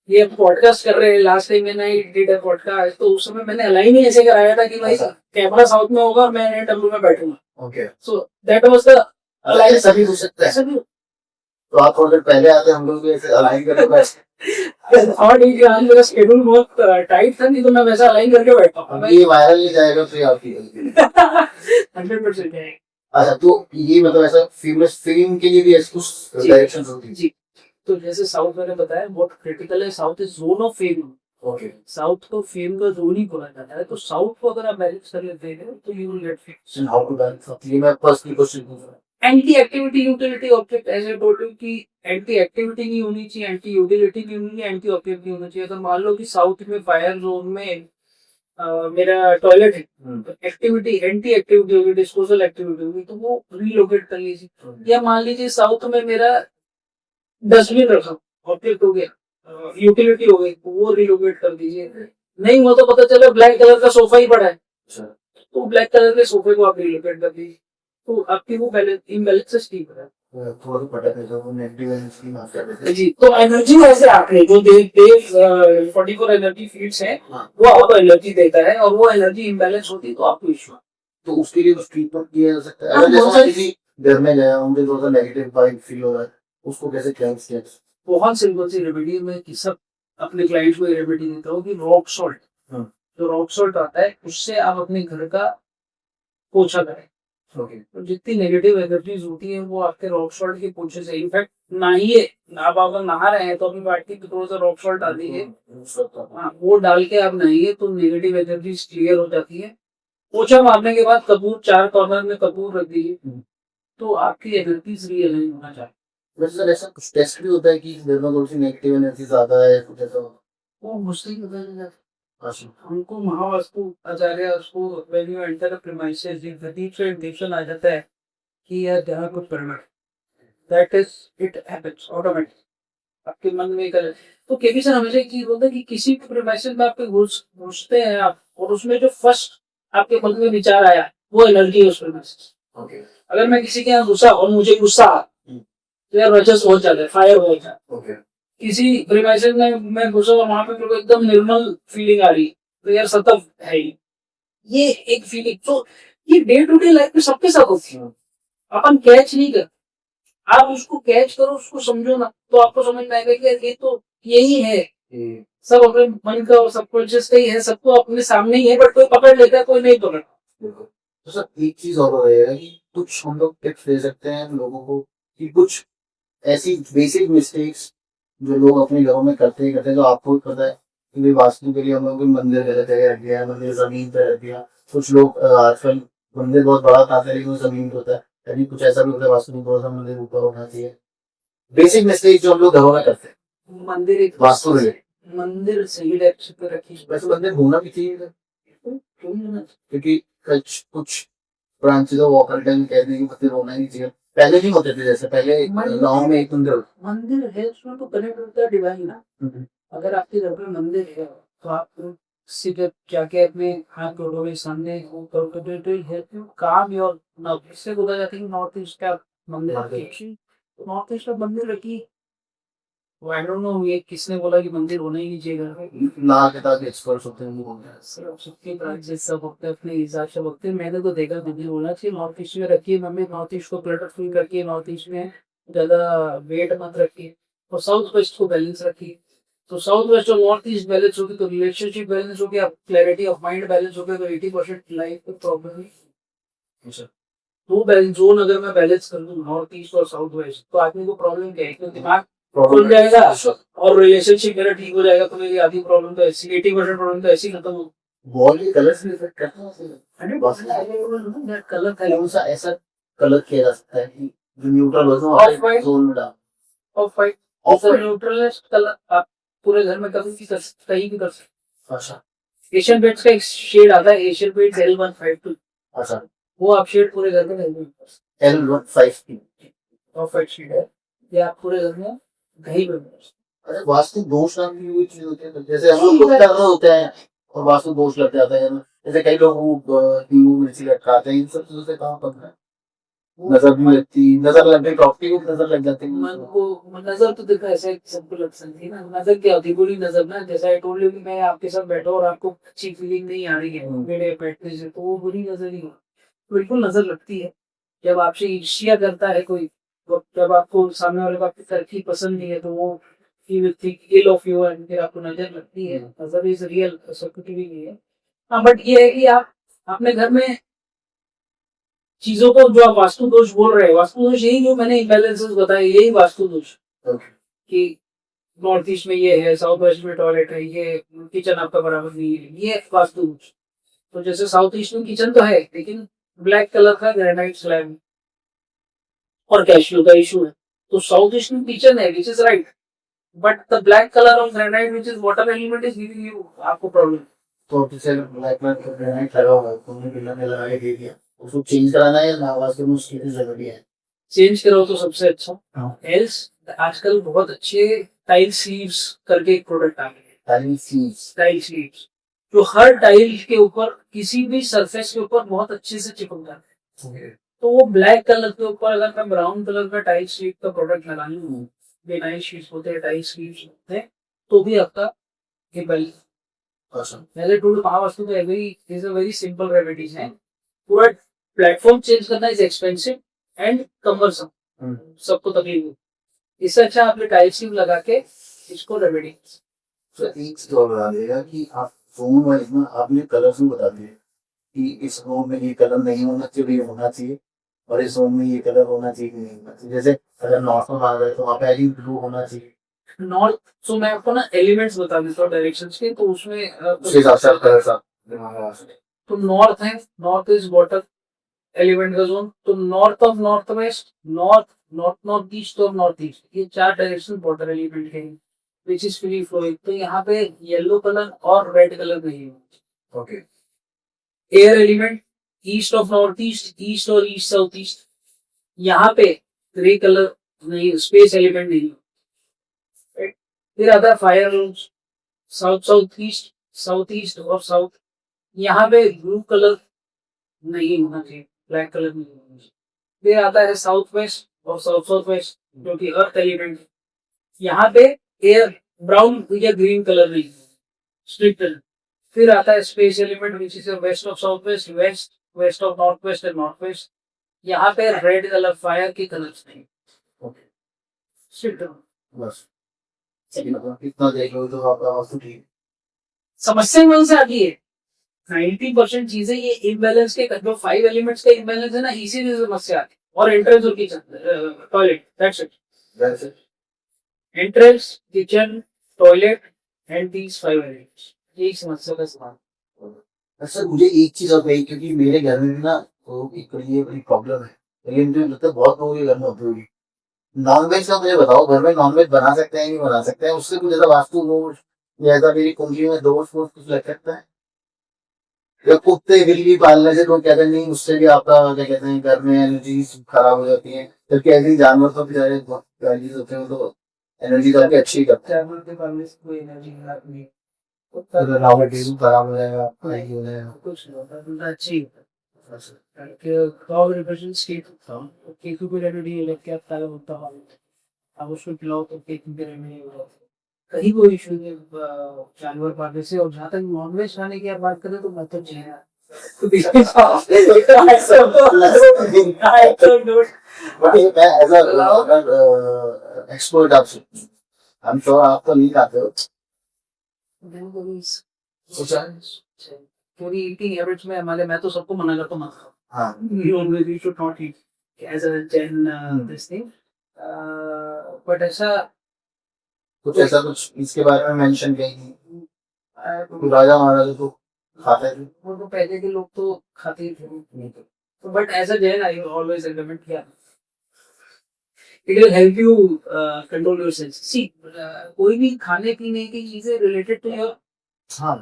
ये पॉडकास्ट कर रहे हैं, लास्ट टाइम मैंने डिड अ पॉडकास्ट, तो उस समय मैंने अलाइन ही ऐसे कराया था कि भाई कैमरा साउथ में होगा और मैं डब्ल्यू में बैठूंगा। Okay, so that was the align. सभी हो सकता है। तो आप थोड़ी देर पहले आते, हम लोग भी ऐसे अलाइन करके और ये आज मेरा शेड्यूल बहुत टाइट था, नहीं तो मैं वैसा अलाइन करके बैठता हूँ। ये वायरल नहीं जाएगा फिर आपकी 100% है। अच्छा, तो ये मतलब ऐसा फेमस फिल्म के लिए भी ऐसे कुछ डायरेक्शंस होती है जी। तो जैसे साउथ मैंने बताया बहुत क्रिटिकल है, south is zone of fame. Okay, south को फेम का जोन ही बोला जाता है। तो साउथ को अगर आप बैलेंस कर लेते हैं तो you will get fame. How to balance, ये मैं पर्सनली क्वेश्चन पूछ रहा हूं। एंटी एक्टिविटी यूटिलिटी ऑब्जेक्ट, ऐसे टोटल की एंटी एक्टिविटी नहीं होनी चाहिए, एंटी यूटिलिटी नहीं होनी चाहिए, एंटी ऑब्जेक्ट नहीं होना चाहिए। अगर मान लो कि साउथ में फायर जोन में मेरा टॉयलेट है, तो एक्टिविटी एंटी एक्टिविटी होगी, डिस्पोजल एक्टिविटी होगी, तो वो रीलोकेट कर लीजिए। या मान लीजिए साउथ में मेरा डस्टबिन रखा, ऑब्जेक्ट हो गया, यूटिलिटी हो गई, तो वो रिलोकेट कर दीजिए। नहीं वो तो पता चला ब्लैक कलर का सोफा ही पड़ा है, तो ब्लैक कलर के सोफे को आप रिलोकेट कर दीजिए, तो आपकी वो बैलेंस इम्बैलेंस ठीक है। थोड़ा पता है जो नेगेटिव एनर्जी माफ कर देते हैं जी। तो एनर्जी वैसे आपने जो देव 44 एनर्जी फील्ड्स हैं, वो आपको एनर्जी देता है, और वो एनर्जी इम्बैलेंस होती है तो आपको इश्यू। तो उसके लिए कुछ ट्रीटमेंट किया जा सकता है। अगर जैसे किसी घर में गया, मुझे थोड़ा सा नेगेटिव वाइब फील हो रहा है, उसको कैसे क्लेंस किया? बहुत सिंपल सी रेमेडी में कि सब अपने क्लाइंट्स को रेमेडी देता हूँ कि रॉक सॉल्ट, जो रॉक सॉल्ट आता है उससे आप अपने घर का पोछा करें। तो जितनी नेगेटिव एनर्जीज होती है वो आपके रॉक सॉल्ट के पोछे से, इनफैक्ट नहाइए, आप अगर नहा रहे हैं तो अपनी बाल्टी में थोड़ा सा रॉक सॉल्ट डाल दीजिए, वो डाल के आप नहाइए तो नेगेटिव एनर्जीज क्लियर हो जाती है। पोछा मारने के बाद कपूर, 4 कॉर्नर में कपूर रख दीजिए, तो आपकी एनर्जीज रियलाइन होना चाहिए। वैसे सर ऐसा कुछ टेस्ट भी होता है कि घर में थोड़ी सी नेगेटिव एनर्जी ज्यादा है कुछ ऐसा? वो मुझसे ही बताया जाता है। हमको महावास्तु आचार्य उसको when you enter the premises deep से इंडिकेशन आ जाता है कि यह जहाँ कुछ pyramid, that is it happens automatic आपके मन में कर। तो केबी सर हमेशा एक चीज बोलते हैं कि किसी भी प्रीमाइसेस में आपके घुसते हैं आप, और उसमें जो फर्स्ट आपके मन में विचार आया वो एनर्जी है उस प्रीमाइसेस। अगर मैं किसी के यहाँ घुसा और मुझे गुस्सा तो यार रजस बहुत ज्यादा है, फायर बहुत ज्यादा। किसी प्रीमाइसेस में मैं घुसा और वहां पे मेरे को एकदम निर्मल फीलिंग आ रही तो यार सतव है ही। ये एक फीलिंग तो ये डे टू डे लाइफ में सबके साथ होती है, अपन कैच नहीं कर। आप उसको कैच करो, उसको समझो ना, तो आपको समझ में आएगा कि यार ये तो यही है, सब अपने मन का और सबकॉन्शियस का ही है, सबको अपने सामने ही है, बट कोई पकड़ लेता है, कोई नहीं पकड़ता। तो सर एक चीज और रहेगा कि कुछ हम लोग टिप्स दे सकते हैं लोगों को कि कुछ ऐसी बेसिक मिस्टेक्स जो लोग अपने घरों में करते ही करते हैं, जो आपको भी पता है कि भाई वास्तु के लिए हम लोग कोई मंदिर गलत जगह रख दिया, मंदिर जमीन पे रख दिया। कुछ लोग आजकल मंदिर बहुत बड़ा बनाते हैं लेकिन वो जमीन पे होता है, यानी कुछ ऐसा भी होता है वास्तु में थोड़ा सा मंदिर ऊपर होना चाहिए। बेसिक मिस्टेक जो हम लोग घरों में करते हैं मंदिर एक वास्तु रिलेटेड। मंदिर सही डायरेक्शन पे रखिए, वैसे मंदिर होना भी चाहिए क्यों नहीं होना क्योंकि कुछ ब्रांचेस ऑफ ऑपरेटन कहते हैं कि मंदिर होना ही चाहिए। पहले नहीं होते थे, जैसे पहले गाँव में एक मंदिर चाहिए? मंदिर है उसमें तो कनेक्ट होता है डिवाइन ना। अगर आपके घर पे मंदिर है तो आप सीधे जाके अपने हाथ जोड़ोगे सामने, वो करोगे तो हेल्प यू काम योर नॉर्थ। इससे बोला जाता है कि नॉर्थ ईस्ट का मंदिर मंदिर। नॉर्थ ईस्ट का मंदिर रखी। आई डोंट नो ये किसने बोला कि मंदिर होना ही नहीं चाहिए घर में। ना किताब एक्सपर्ट्स होते हैं वो सिर्फ सबके ब्रांचेस सब होते हैं अपने हिसाब से होते हैं। मैंने तो देखा मंदिर होना चाहिए नॉर्थ ईस्ट में रखिए, मम्मी नॉर्थ ईस्ट को क्लटर फ्री करके नॉर्थ ईस्ट में ज्यादा वेट मत रखिए, और साउथ वेस्ट को बैलेंस रखिए। तो साउथ वेस्ट और नॉर्थ ईस्ट बैलेंस होगी तो रिलेशनशिप बैलेंस होगी, आप क्लैरिटी ऑफ माइंड बैलेंस हो गया, तो 80% लाइफ में प्रॉब्लम नहीं। दो बैलेंस जोन अगर मैं बैलेंस कर दूं नॉर्थ ईस्ट और साउथ वेस्ट, तो आदमी को प्रॉब्लम क्या है, क्योंकि दिमाग खुल जाएगा और रिलेशनशिप मेरा ठीक हो जाएगा, तो मेरी आधी प्रॉब्लम तो ऐसी 80% प्रॉब्लम तो ऐसी खत्म हो। वॉल के कलर से इफेक्ट करता है बस। कलर था कौन सा ऐसा कलर किया जा सकता है कि जो न्यूट्रल हो जो ऑफ वाइट, जोन में डाल। Of white, of white. Neutral colour आप पूरे घर में कभी भी कर सकते, कहीं भी कर सकते। अच्छा। एशियन पेंट्स का एक शेड आता है, एशियन पेंट्स L152, अच्छा। वो आप शेड पूरे घर में कहीं भी कर सकते। L15 ऑफ वाइट शेड है, ये आप पूरे घर में कहीं भी कर सकते। अरे वास्तु दोष नाम की कोई चीज होती है, तो जैसे हम लोग कुछ कर रहे होते हैं और वास्तु दोष लग जाता है ना। जैसे कई लोग वो नींबू मिर्ची लटकाते हैं, इन सब चीजों से कहाँ बनता है। नजर भी लगती, नजर लग गई प्रॉपर्टी को नजर लग जाती है। मन को नजर तो देखो ऐसे सबको लग सकती है ना, नजर क्या होती है, बुरी नजर ना, जैसा आई टोल्ड यू कि मैं आपके साथ बैठा और आपको अच्छी फीलिंग नहीं आ रही है मेरे बैठने से, तो वो बुरी नजर ही हो, बिल्कुल नजर लगती है। जब आपसे ईर्ष्या करता है कोई, तो जब आपको सामने वाले को आपकी तरक्की पसंद नहीं है, तो वो he will think ill of you and फिर आपको नजर लगती है। नजर इज रियल, ऐसा कुछ भी नहीं है। हाँ बट ये है कि आप अपने घर में चीजों को, जो आप वास्तु दोष बोल रहे हैं, वास्तु दोष यही जो मैंने इम्बैलेंसेस बताए, यही वास्तु दोष कि नॉर्थ ईस्ट में ये है, साउथ वेस्ट में टॉयलेट है, ये किचन आपका बराबर नहीं है, ये वास्तु दोष। तो जैसे साउथ ईस्ट में किचन तो है लेकिन ब्लैक कलर का ग्रेनाइट स्लैब और कैशियो का इशू है, तो साउथ ईस्ट में किचन है which is right, but the black colour of granite which is water element is giving you आपको प्रॉब्लम। तो जैसे ब्लैक में ग्रेनाइट लगा हुआ है, तुमने बिल्डर ने लगा के दे दिया, उसको चेंज कराना है या वास्तु में उसकी जरूरी है। चेंज करो तो सबसे अच्छा। हाँ। एल्स आजकल बहुत अच्छे टाइल स्लीव्स करके एक प्रोडक्ट आ गया है, टाइल स्लीव्स, जो हर टाइल के ऊपर किसी भी सरफेस के ऊपर बहुत अच्छे से चिपक जाता है। तो वो ब्लैक कलर के ऊपर अगर मैं ब्राउन कलर का टाइल स्लीव का प्रोडक्ट लगा लूँ, बेनाइल शीट्स होते हैं, टाइल स्लीव्स होते हैं, तो भी आपका ये पहले टूल महावास्तु का is a very simple remedies है। पूरा प्लेटफॉर्म चेंज करना इज एक्सपेंसिव एंड कमरसम, सबको तकलीफ होती। इससे अच्छा आपने टाइल स्लीव लगा के इसको रेमेडी। तो एक तो बता देगा कि आप जोन वाइज में आपने कलर से बता दिए कि इस जोन में ये कलर नहीं होना चाहिए, ये होना चाहिए, और इस जोन में ये कलर होना चाहिए, नहीं होना चाहिए। जैसे अगर नॉर्थ में आ गए तो वहाँ पे आई ब्लू होना चाहिए। नॉर्थ, सो मैं आपको ना एलिमेंट्स बता देता हूँ डायरेक्शंस के, तो उसमें उसके हिसाब से आप कलर सा दिमाग में आ सकते हैं। तो नॉर्थ है, नॉर्थ इज वाटर एलिमेंट का जोन, तो north of north west, north, north north east और नॉर्थ ईस्ट, ये चार डायरेक्शन वाटर एलिमेंट के हैं विच इज फ्री फ्लोइंग। तो यहाँ पे येलो कलर और रेड कलर नहीं है। Okay. Air element east of north east और ईस्ट साउथ ईस्ट, यहाँ पे ग्रे कलर नहीं, स्पेस एलिमेंट नहीं है। फिर आता है फायर साउथ ईस्ट और साउथ, यहाँ पे ब्लू कलर नहीं होना चाहिए, ब्लैक कलर नहीं होना चाहिए। फिर आता है साउथ वेस्ट और साउथ वेस्ट जो कि अर्थ एलिमेंट, यहाँ पे एयर ब्राउन या ग्रीन कलर नहीं, स्ट्रिक्ट। फिर आता है space element which is west of south west, west of north west and north west, यहाँ पे रेड कलर फायर के कलर्स नहीं। Sit down. बस इतना देख लो तो आपका वास्तु ठीक। समस्या कौन से आती है? 90% चीजें ये इम्बैलेंस के जो 5 एलिमेंट्स का इम्बैलेंस है ना, इसी से समस्या आती है। और एंट्रेंस और किचन टॉयलेट, दैट्स इट। वैसे entrance, kitchen, toilet and these 5 elements, यही समस्या का समाधान। अच्छा मुझे एक चीज और कही, क्योंकि मेरे घर में भी ना तो एक ये बड़ी प्रॉब्लम है, लेकिन मुझे लगता है बहुत लोगों के घर में होती होगी। नॉनवेज का मुझे बताओ, घर में नॉनवेज बना सकते हैं नहीं बना सकते हैं, उससे कुछ ऐसा वास्तु दोष या ऐसा मेरी कुंडली में दोष वोष कुछ लग सकता है? या कुत्ते बिल्ली पालने से लोग कहते हैं नहीं उससे भी आपका क्या कहते हैं घर में एनर्जी खराब हो जाती है, जबकि ऐसे जानवर तो बेचारे बहुत प्यारी होते हैं, तो एनर्जी तो आपकी अच्छी करते हैं। जानवर के पालने से कोई एनर्जी नहीं, तो रावण डेली खराब हो जाएगा, नहीं हो जाएगा। कुछ नहीं होता, उनका अच्छी गाँव रिप्रेजेंट्स केकू को रेमेडी लेके आता है, होता है अब उसको खिलाओ तो केकू के रेमेडी हो जाती है। कहीं कोई इशू नहीं जानवर पालने से। और जहाँ तक नॉनवेज खाने की आप बात करें तो मैं तो जी एक्सपर्ट आपसे हम श्योर आप तो नहीं खाते हो। पूरी ईटिंग हैबिट्स में हमारे, मैं तो सबको मना करता हूँ मत खाओ। हाँ You always you should not eat as a Jain this thing. But ऐसा कुछ ऐसा कुछ इसके बारे में मेंशन कहीं राजा महाराजा तो खाते थे। वो तो पहले के लोग तो खाते ही थे। तो but as a Jain I always recommend किया it will help you control your sense. See कोई भी खाने पीने की चीजें रिलेटेड टू योर हाँ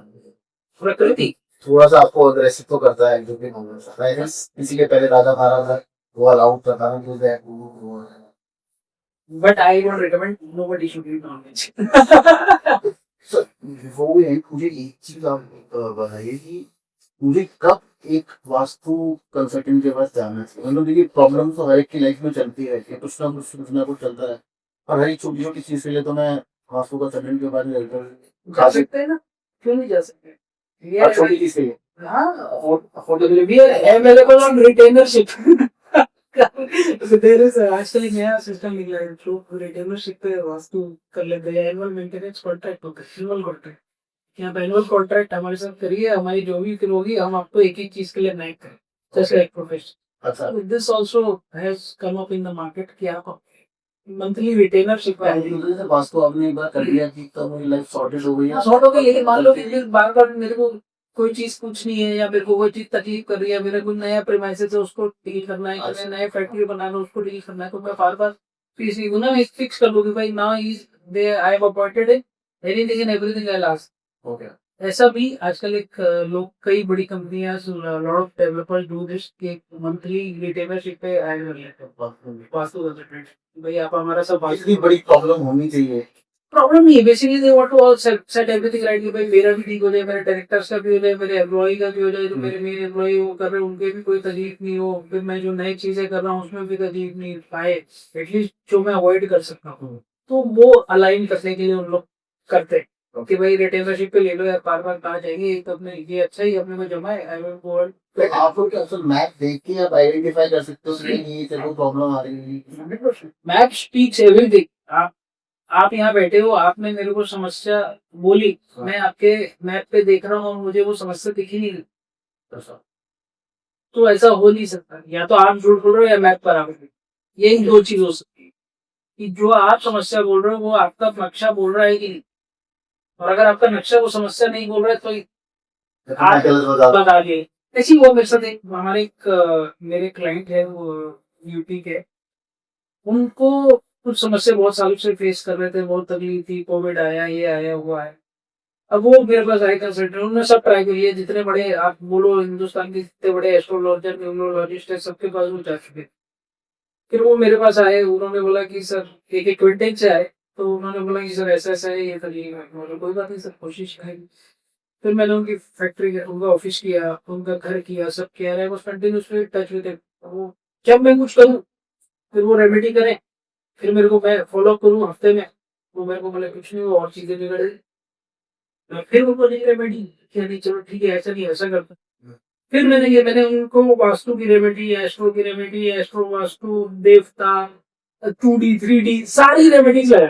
प्रकृति। थोड़ा सा आपको अग्रेसिव तो करता है, जो भी इसी के पहले राजा महाराजा वो अलाउड करता है तो but I won't recommend nobody should eat non veg. वो है। मुझे एक चीज आप बताइए कि मुझे कब एक वास्तु कंसल्टेंट के पास जाना चाहिए? मतलब देखिए प्रॉब्लम तो हर एक की लाइफ में चलती रहती है, कुछ ना कुछ चलता है, और हर एक छोटी छोटी चीज के लिए तो मैं वास्तु कंसल्टेंट के बारे में जा सकते हैं ना, क्यों नहीं जा सकते? छोटी चीज के लिए हाँ, अफोर्डेबल अवेलेबल ऑन रिटेनरशिप। आजकल एक नया सिस्टम निकला है जो रिटेनरशिप पे वास्तु कर लेते हैं। एनुअल मेंटेनेंस कॉन्ट्रैक्ट होता है, एनुअल कॉन्ट्रैक्ट। यहाँ पे एनुअल कॉन्ट्रैक्ट हमारे साथ करिए, हमारी जो भी होगी हम आपको एक एक चीज के लिए नाइक करें, जस्ट लाइक प्रोफेशन। अच्छा this also has come up in the market कि आप मंथली रिटेनरशिप वास्तु आपने एक बार कर दिया कि तो मेरी लाइफ सॉर्टेड हो गई है, सॉर्ट हो गई। लेकिन मान लो कि बार बार मेरे को कोई चीज पूछनी है या मेरे को कोई चीज तकलीफ कर रही है, मेरे को नया प्रेमाइसेस है उसको डील करना है, अच्छा। नया फैक्ट्री बनाना उसको डील करना है, तो मैं बार बार किसी को ना फिक्स कर दूंगी भाई now is they I have appointed anything and everything I ask. Okay ऐसा भी आजकल एक लोग कई बड़ी कंपनियां lot of developers do this कि मंथली रिटेनरशिप पे ऐड कर लेते हैं वास्तु कंसल्टेंट। भाई आप हमारा सब इतनी बड़ी प्रॉब्लम होनी चाहिए? प्रॉब्लम नहीं है, basically they want to all set everything right कि भाई मेरा भी ठीक हो जाए, मेरे डायरेक्टर्स का भी हो जाए, मेरे एम्प्लॉय का भी हो जाए, जो मेरे मेन एम्प्लॉय वो कर रहे हैं उनके भी कोई तकलीफ नहीं हो, फिर मैं जो नई चीजें कर रहा हूँ उसमें भी तकलीफ नहीं पाए, एटलीस्ट जो मैं अवॉइड कर सकता हूँ। तो वो अलाइन करने के लिए उन लोग करते हैं कि भाई रिटेनरशिप पे ले लो यार, बार बार कहाँ जाएंगे, एक तो अपने ये अच्छा ही अपने को जमा है। आई विल गो तो आपको क्या असल मैप देख के आप आइडेंटिफाई कर सकते हो कि ये चलो प्रॉब्लम आ रही है? Map speaks everything. आप यहाँ बैठे हो, आपने मेरे को समस्या बोली, मैं आपके मैप पे देख रहा हूँ और मुझे वो समस्या दिखी नहीं, तो ऐसा हो नहीं सकता। या तो आप झूठ बोल रहे हो या मैप पर आप, यही दो चीज हो सकती है कि जो आप समस्या बोल रहे हो वो आपका नक्शा बोल रहा है कि नहीं। और अगर आपका नक्शा वो समस्या नहीं बोल रहा है तो आप बता दिए। ऐसी वो मेरे साथ एक हमारे मेरे क्लाइंट है वो यूपी के, उनको कुछ समस्या बहुत सालों से फेस कर रहे थे, बहुत तकलीफ थी, कोविड आया, ये आया हुआ है। अब वो मेरे पास आए कंसल्टेंट, उन्होंने सब ट्राई किया है, जितने बड़े आप बोलो हिंदुस्तान के जितने बड़े एस्ट्रोलॉजर न्यूमरोलॉजिस्ट है सबके पास वो जा चुके। फिर वो मेरे पास आए, उन्होंने बोला कि सर एक क्विंटेज से आए, तो उन्होंने बोला कि सर ऐसा ऐसा है, ये तकलीफ है। बोला कोई बात नहीं सर, कोशिश करेंगे। फिर मैंने उनकी फैक्ट्री उनका ऑफिस किया, उनका घर किया, सब किया रहा है, बस कंटिन्यूसली टच विद इट। वो जब मैं कुछ करूँ फिर वो रेमेडी करें, फिर मेरे को मैं फॉलो करूँ हफ्ते में, वो मेरे को बोले कुछ नहीं वो और चीजें बिगड़ गई। फिर उनको नहीं रेमेडी कि नहीं चलो ठीक है ऐसा नहीं ऐसा करता। फिर मैंने उनको वास्तु की रेमेडी, एस्ट्रो की रेमेडी, एस्ट्रो वास्तु देवता 2D 3D सारी रेमेडीज है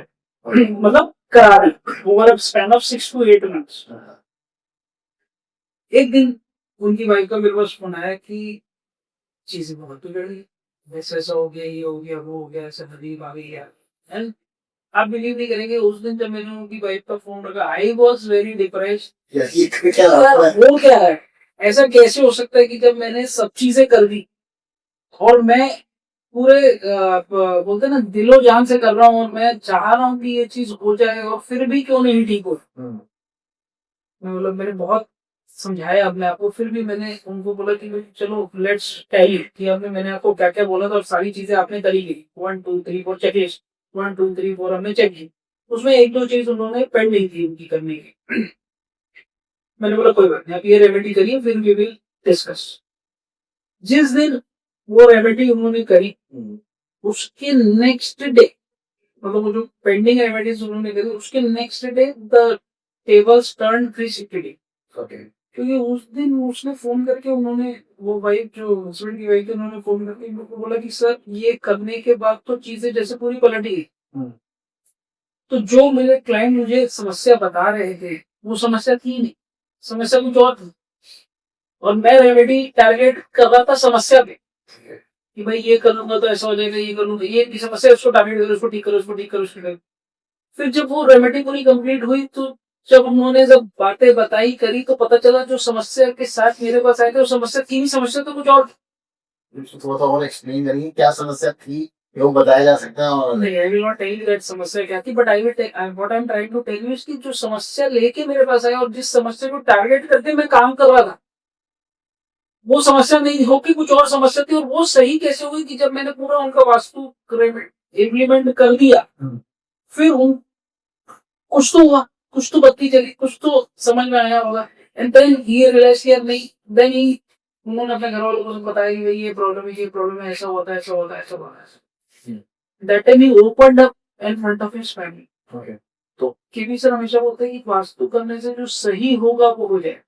मतलब करा दी over a span of 6 to 8 months। एक दिन उनकी वाइफ का मेरे पास फोन आया कि चीजें बहुत बिगड़ गई, वैसा ऐसा हो गया, ये हो गया, वो हो गया, ऐसा हदीब आ गई यार। एंड आप बिलीव नहीं करेंगे, उस दिन जब मैंने उनकी वाइफ का फोन रखा आई वॉज वेरी डिप्रेस्ड। वो क्या है, ऐसा कैसे हो सकता है कि जब मैंने सब चीजें कर दी और मैं पूरे बोलते हैं ना दिलो जान से कर रहा हूँ और मैं चाह रहा हूँ कि ये चीज हो जाए और फिर भी क्यों नहीं ठीक हो। मैं बोला मैंने बहुत समझाया अपने आप को, फिर भी मैंने उनको बोला कि चलो लेट्स टेल यू कि आपने मैंने आपको क्या क्या बोला था और सारी चीजें आपने करी गई 1 2 3 4 चेकलिस्ट 1 2 3 4 हमने चेक की, उसमें एक दो चीज उन्होंने पेंडिंग थी उनकी करने की। मैंने बोला कोई बात नहीं, आप ये रेमेडी करिए फिर वी विल डिस्कस। जिस दिन वो रेमेडी उन्होंने करी उसके नेक्स्ट डे, मतलब वो जो पेंडिंग रेमेडीज उन्होंने करी उसके next day the tables turn 360 क्योंकि उस दिन उसने फोन करके उन्होंने वो वाइफ जो हस्बैंड की वाइफ थी उन्होंने फोन करके मेरे को बोला कि सर ये करने के बाद तो चीजें जैसे पूरी पलट गई। तो जो मेरे क्लाइंट मुझे समस्या बता रहे थे वो समस्या थी नहीं, समस्या कुछ और थी और मैं रेमेडी टारगेट कर रहा था समस्या पे कि भाई ये करूंगा तो ऐसा हो जाएगा, ये करूंगा ये की समस्या उसको टारगेट करो, उसको ठीक करो, उसको ठीक करो, उसको ठीक करो। फिर जब वो रेमेडी पूरी कंप्लीट हुई तो जब उन्होंने जब बातें बताई करी तो पता चला जो समस्या के साथ मेरे पास आए थे वो समस्या थी नहीं, समस्या तो कुछ और थी। थोड़ा सा और एक्सप्लेन करिए क्या समस्या थी, ये वो बताया जा सकता है। और नहीं I will not tell you that समस्या क्या थी, but I will what I am trying to tell you is कि जो समस्या लेके मेरे पास आया और जिस समस्या को टारगेट करके मैं काम कर रहा था वो समस्या नहीं होगी, कुछ और समस्या थी। और वो सही कैसे हुई कि जब मैंने पूरा उनका वास्तु इम्प्लीमेंट कर दिया फिर उन कुछ तो हुआ, कुछ तो बत्ती चली, कुछ तो समझ में आया होगा। एंड देन ही रियलाइज किया नहीं, देन ही उन्होंने अपने घर वालों को बताया कि भाई ये प्रॉब्लम है, ये प्रॉब्लम है, ऐसा होता है, ऐसा होता है, ऐसा होता है। That time he opened up in front of his family. तो केवी सर हमेशा बोलते हैं कि वास्तु करने से जो सही होगा वो हो जाए।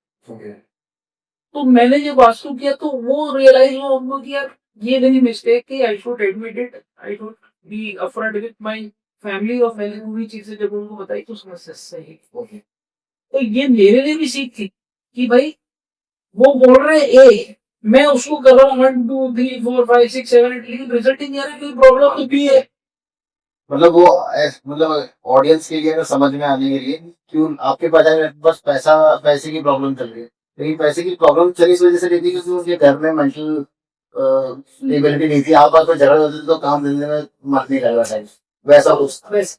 तो मैंने जब वास्तु किया तो वो रियलाइज हुआ उनको कि यार ये मेरी मिस्टेक है, I should admit it, I should be upfront with my family और मैंने पूरी चीजें जब उनको बताई तो समस्या सही होगी। तो ये मेरे लिए भी सीख थी कि भाई वो बोल रहे ए, मैं उसको कर रहा हूँ 1 2 3 4 5 6 7 8 लेकिन रिजल्ट ही नहीं आ रहा, कोई प्रॉब्लम तो भी है। मतलब वो मतलब ऑडियंस के लिए अगर समझ में आने के लिए कि आपके बजाय बस पैसे की प्रॉब्लम चल रही है, लेकिन पैसे की प्रॉब्लम चली इस वजह से रहती है क्योंकि उनके घर में मेंटल स्टेबिलिटी नहीं थी। आप बात में झगड़ा होते तो काम धंधे में मन नहीं लग रहा था, वैसा कुछ था। बस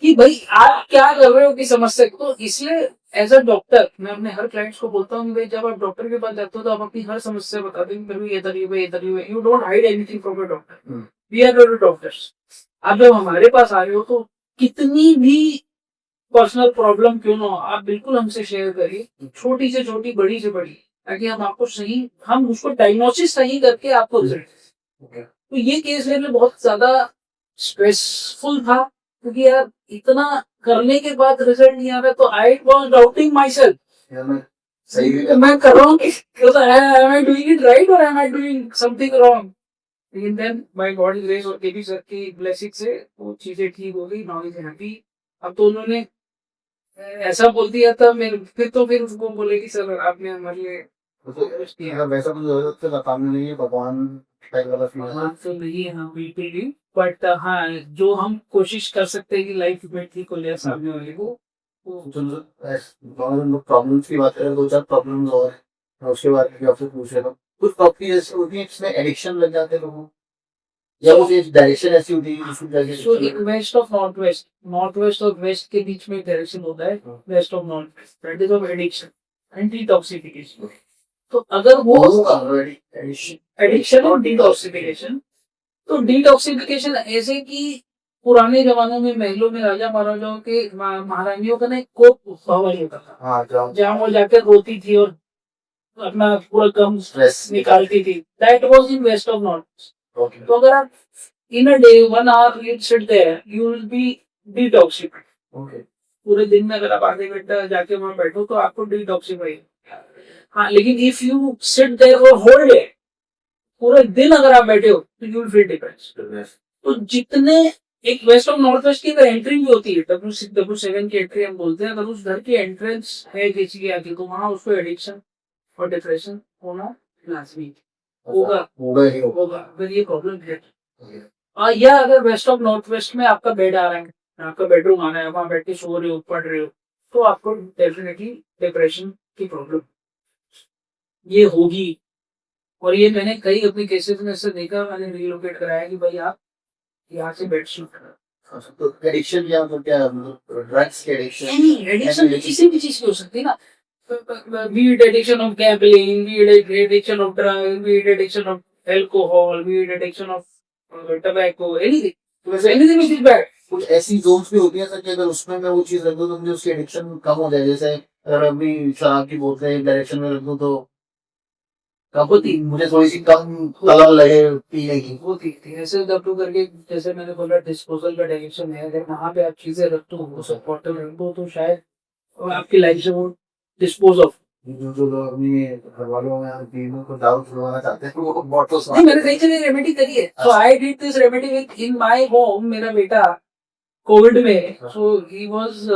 कि भाई आप क्या कर रहे हो कि समस्या। तो इसलिए एज अ डॉक्टर मैं अपने हर क्लाइंट्स को बोलता हूँ कि भाई जब आप डॉक्टर के पास जाते हो तो आप अपनी हर समस्या बता दें, मेरे को ये तकलीफ है, ये तकलीफ है। You don't hide anything from your doctor, we are your doctors. आप जब हमारे पास आ रहे हो तो कितनी भी पर्सनल प्रॉब्लम क्यों ना हो आप बिल्कुल हमसे शेयर करिए, छोटी से छोटी, बड़ी से बड़ी, ताकि हम आपको सही, हम उसको डायग्नोसिस सही करके आपको रिजल्ट। तो ये केस मेरे लिए बहुत ज्यादा स्ट्रेसफुल था क्योंकि यार इतना करने के बाद रिजल्ट नहीं आ रहा तो I was doubting myself, सही मैं कर रहा हूँ am I doing it right और am I doing something wrong. लेकिन देन बाय गॉड ग्रेस और केबी सर की ब्लेसिंग से वो चीजें ठीक हो गई, नॉलेज हैप्पी। अब तो उन्होंने ऐसा बोल दिया था मेरे, फिर उसको बोले कि सर आपने हमारे लिए अगर वैसा कुछ हो तो बताने नहीं है भगवान टाइप वाला फील है। हाँ तो नहीं है, हाँ बिल्कुल नहीं, बट हाँ जो हम कोशिश कर सकते हैं कि लाइफ में ठीक हो जाए सामने वाले को। जो लोग प्रॉब्लम्स की बात करें, दो चार प्रॉब्लम्स और हैं, मैं उसके बारे में भी आपसे पूछ रहा था। कुछ प्रॉपर्टी ऐसी होती है जिसमें एडिक्शन लग जाते हैं लोगों को, या कुछ एक डायरेक्शन ऐसी होती है जिसमें जाके सो एक west of north west, north west और वेस्ट के बीच में डायरेक्शन होता है, west of north west, that is of addiction and detoxification. तो अगर वो एडिक्शन और डिटॉक्सिफिकेशन, तो डिटॉक्सिफिकेशन ऐसे कि पुराने जमानों में महलों में राजा महाराजाओं के महारानियों का ना एक कोप भवन होता था, हाँ जहाँ वो जाकर रोती थी और अपना पूरा गम स्ट्रेस निकालती थी। That was in west of north. Okay तो अगर आप in a day 1 hour you sit there you will be detoxified। Okay पूरे दिन में अगर आप आधे घंटा जाके वहां बैठो तो आपको डिटॉक्सिफाई। हाँ लेकिन if you sit there for whole day, पूरे दिन अगर आप बैठे हो तो यू विल फील डिप्रेस्ड। तो जितने एक वेस्ट और नॉर्थ वेस्ट की अगर एंट्री भी होती है, W7 की एंट्री हम बोलते हैं, अगर उस घर की एंट्रेंस है किसी के आगे, तो वहां उसको एडिक्शन और डिप्रेशन होना लाजमी होगा। होगा ही होगा। होगा, फिर ये प्रॉब्लम है। या अगर वेस्ट ऑफ नॉर्थ वेस्ट में आपका बेड आ रहा है, आपका बेडरूम आ रहा है, वहां बैठ के सो रहे हो, पढ़ रहे हो, तो आपको डेफिनेटली डिप्रेशन की प्रॉब्लम ये होगी। और ये मैंने कई अपने केसेस में से देखा, मैंने रिलोकेट कराया कि भाई आप यहाँ से बेड शिफ्ट करो। तो एडिक्शन क्या मतलब क्या मतलब ड्रग्स की एडिक्शन? नहीं, एडिक्शन किसी भी चीज की हो सकती है ना, be it addiction of gambling, be it addiction of drug, be it addiction of alcohol, be it addiction of tobacco, anything. तो वैसे Anything which is bad. कुछ ऐसी जोन्स भी होती है सर कि अगर उसमें मैं वो चीज रख दूं तो मुझे उसकी एडिक्शन कम हो जाए, जैसे अगर अभी शराब की बोतलें एक डायरेक्शन में रख दूं तो कम होती, मुझे थोड़ी सी कम तलब लगे पीने की। वो थी ऐसे डब्लू करके, जैसे मैंने बोला डिस्पोजल का डायरेक्शन है, अगर वहां पे आप चीजें रख दो, उसे बॉटल रख दो, तो शायद वो आपकी लाइफ से वो डिस्पोज ऑफ। जो लोग अपनी घर वालों में पीने को दारू छुड़वाना चाहते हैं वो बॉटल्स नहीं, मैंने कई जगह रेमेडी करी है, so I did this remedy within my home. मेरा बेटा कोविड में, so he was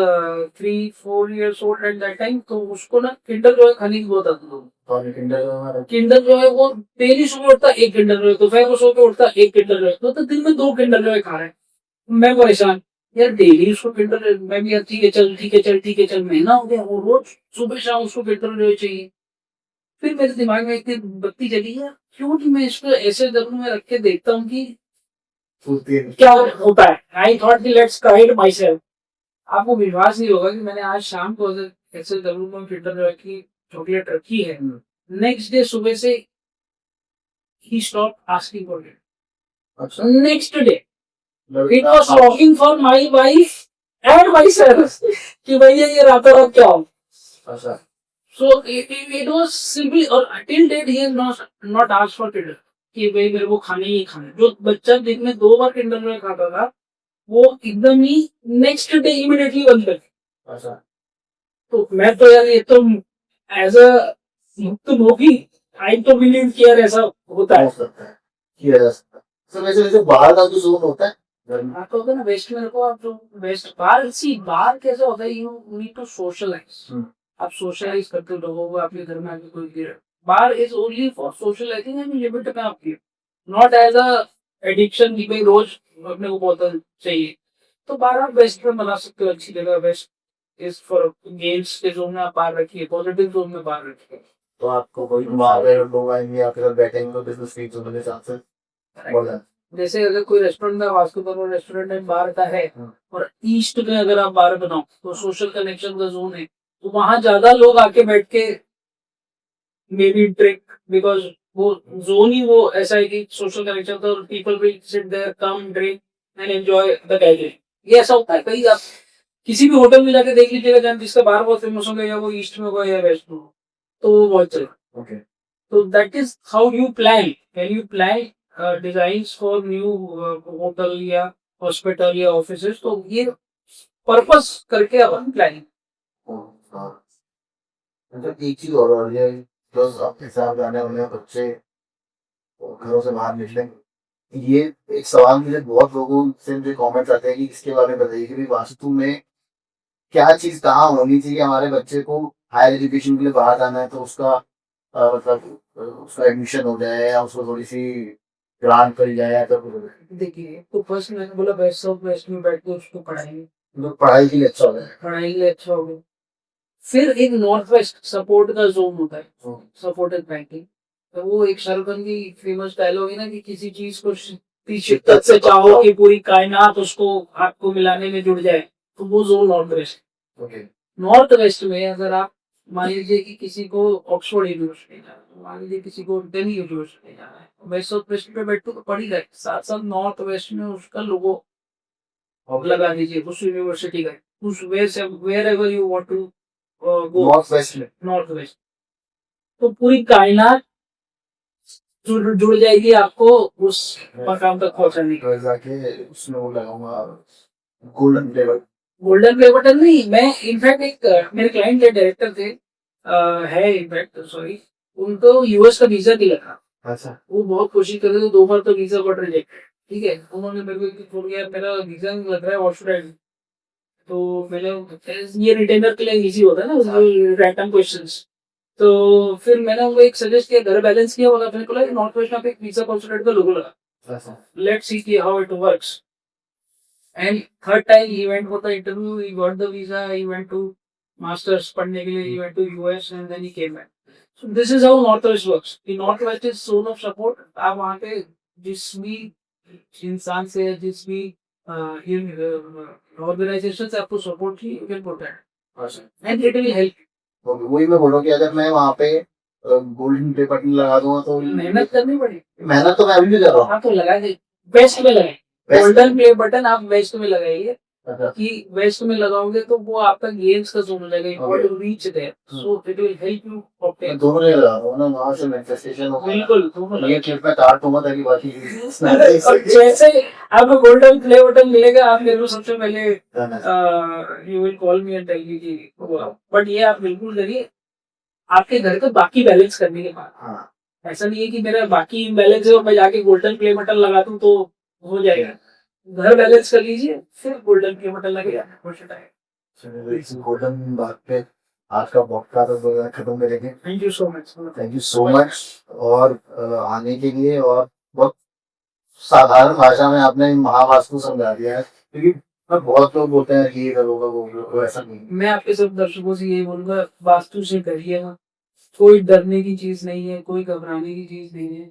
3-4 years old at that time, तो उसको ना किंडर जो है खाने की बहुत आदत हो। किंडर जो है वो डेली सुबह उठता एक किंडर जो है, दोपहर को सो के उठता एक किंडर जो है, तो दिन में 2 किंडर जो है खा रहा है। मैं परेशान, यार डेली उसको किंडर, मैं भी यार ठीक है चल, ठीक है चल, ठीक है चल, महीना हो गया, वो रोज सुबह शाम उसको किंडर जो है चाहिए। फिर मेरे दिमाग में एक दिन बत्ती जगी है, क्यों कि मैं इसको ऐसे जरूर में रख के देखता हूँ कि क्या होता है। आई थॉट कि let's try it my self. आपको विश्वास नहीं होगा कि मैंने आज शाम को ऐसे जरूर में फिल्टर जो है की चॉकलेट रखी है, नेक्स्ट डे सुबह से ही स्टॉप आस्किंग फॉर इट। अच्छा, next day it was shocking for my wife and my self कि भैया ये रातों रात क्या हो। अच्छा, So it was simply, or till date he has not asked for Kinder कि भाई मेरे को खाने ही खाने। जो बच्चा दिन में 2 बार किंडर में खाता था, वो एकदम ही नेक्स्ट डे इमीडिएटली बंद कर दिया। अच्छा। तो मैं तो यार ये तो एज अ मुक्त भोगी, आई तो बिलीव कि यार ऐसा होता है। हो सकता है, किया जा सकता है। सर वैसे वैसे बाहर का जो जोन होता है आपको होता है ना वेस्ट में रखो, आप जो वेस्ट बाहर कैसे होता है, यू नीड टू सोशलाइज। आप सोशलाइज करते हो लोगों को, आपके घर में आके कोई गिर, bar is only for socialising and limit में आपकी, नॉट एज अ एडिक्शन की भाई रोज अपने को बोतल चाहिए। तो बार आप वेस्ट में बना सकते हो, अच्छी जगह। वेस्ट इज फॉर गेम्स के जोन में आप बाहर रखिए, पॉजिटिव जोन में बाहर रखिए। तो आपको कोई वहाँ पे लोग आएंगे आपके साथ बैठेंगे तो बिजनेस वीक होने के हिसाब से बोला। जैसे अगर कोई रेस्टोरेंट का वास्तु रेस्टोरेंट में बार का है, और ईस्ट में अगर आप बार बनाओ तो सोशल कनेक्शन का जोन है, तो वहां ज्यादा लोग आके बैठ के मे बी ड्रिंक, बिकॉज वो जोन ही वो ऐसा है कि सोशल कनेक्शन, तो people will sit there, come drink and enjoy the gathering. ये ऐसा होता है। कहीं आप किसी भी होटल में जाके देख लीजिएगा, जहाँ जिसका बार बहुत फेमस होगा, या वो ईस्ट में होगा या वेस्ट में होगा, तो वो बहुत चलेगा। ओके, तो that is how you plan, can you plan designs for new hotel या हॉस्पिटल या ऑफिसेस। तो ये पर्पस करके अपन प्लानिंग। मतलब एक चीज और है, प्लस आपके साथ आने वाले बच्चे घरों से बाहर निकलेंगे, ये एक सवाल मुझे बहुत लोगों से मुझे कमेंट्स आते हैं कि इसके बारे में बताइए कि भाई वास्तु में क्या चीज कहाँ होनी चाहिए हमारे बच्चे को हायर एजुकेशन के लिए बाहर जाना है तो उसका मतलब उसका एडमिशन हो जाए या उसको थोड़ी सी ग्रांट कर जाए या तो देखिए, तो फर्स्ट मैंने बोला वेस्ट ऑफ वेस्ट में बैठ के उसको पढ़ाएंगे, मतलब पढ़ाई के लिए अच्छा हो जाए। पढ़ाई के लिए अच्छा होगा। फिर एक नॉर्थ वेस्ट सपोर्ट का जोन होता है, सपोर्टेड बैंकिंग। तो वो एक शाहरुख खान की फेमस डायलॉग है ना कि किसी चीज को शिद्दत से चाहो कि पूरी कायनात उसको आपको मिलाने में जुड़ जाए, तो वो zone north west. Okay, north west में अगर आप मान लीजिए कि किसी को ऑक्सफोर्ड यूनिवर्सिटी जाना है, मान लीजिए किसी को दिल्ली यूनिवर्सिटी जाना है, वेस्ट ऑफ वेस्ट में बैठ तो पढ़ ही रहे, साथ साथ नॉर्थ वेस्ट में उसका लोगो लगा दीजिए उस यूनिवर्सिटी का, उस wherever you want to go, north west में। North west. तो पूरी कायनात जुड़ जाएगी आपको उस मकाम तक पहुंचाने की। जाके उसमें वो लगाऊंगा golden flavour. Golden play button नहीं, मैं इनफैक्ट एक मेरे क्लाइंट के डायरेक्टर थे, है इनफैक्ट, सॉरी, उनको यूएस का वीजा नहीं लगा। अच्छा, वो बहुत कोशिश कर रहे थे, 2 बार तो वीजा बट रिजेक्ट ठीक है, उन्होंने मेरे को एक फोन किया, मेरा रीजन लग रहा है व्हाट शुड आई डू। तो मैंने ये रिटेनर के लिए इजी होता है ना रैंडम क्वेश्चंस। तो फिर मैंने उनको एक सजेस्ट किया, घर बैलेंस किया, बोला मैंने बोला नॉर्थ वेस्ट में एक वीजा कंसुलेट का लोगो लगा, ऐसा लेट्स सी कि how it works. And third time he went for the interview, he got the visa, he went to masters पढ़ने के लिए, he went to US and then he came back. So this is how north west works. The north west is zone of support. आप वहाँ पे जिस भी इंसान से, जिस भी ऑर्गेनाइजेशन से आपको सपोर्ट की, you can protect and it will help. तो वही मैं बोल रहा हूँ कि अगर मैं वहाँ पे गोल्डन प्ले बटन लगा दूंगा तो मेहनत करनी पड़ेगी। मेहनत तो मैं अभी भी कर रहा हूँ। हाँ तो लगा दे, बेस्ट में लगाए। Best- गोल्डन प्ले बटन आप बेस्ट में लगाइए, अच्छा, कि वेस्ट में लगाओगे तो वो आपका गेम्स का जोन हो जाएगा, you want to reach there, so it will help you मैं ऑब्टेन। दोनों नहीं लगा रहा हूँ ना, वहाँ से मैनिफेस्टेशन हो गया। बिल्कुल दोनों ये ट्रिप में काट दूंगा ताकि बाकी और जैसे आपको गोल्डन प्ले बटन मिलेगा, आप मेरे को सबसे पहले you will call me and tell me कि बट ये आप बिल्कुल करिए आपके घर का बाकी बैलेंस करने के बाद। हाँ, ऐसा नहीं है कि मेरा बाकी बैलेंस है और मैं जाके गोल्डन प्ले बटन लगा दूं तो हो जाएगा। घर बैलेंस कर लीजिए, फिर गोल्डन प्ले बटन लगेगा। चलिए इसी गोल्डन बात पे आज का पॉडकास्ट वगैरह खत्म करेंगे। Thank you so much. Thank you so much और आने के लिए, और बहुत साधारण भाषा में आपने महावास्तु समझा दिया है, क्योंकि बहुत लोग बोलते हैं कि ये करोगे वो करोगे, ऐसा नहीं है। मैं आपके सब दर्शकों से यही बोलूंगा, वास्तु से करिएगा। कोई डरने की चीज नहीं है, कोई घबराने की चीज नहीं है।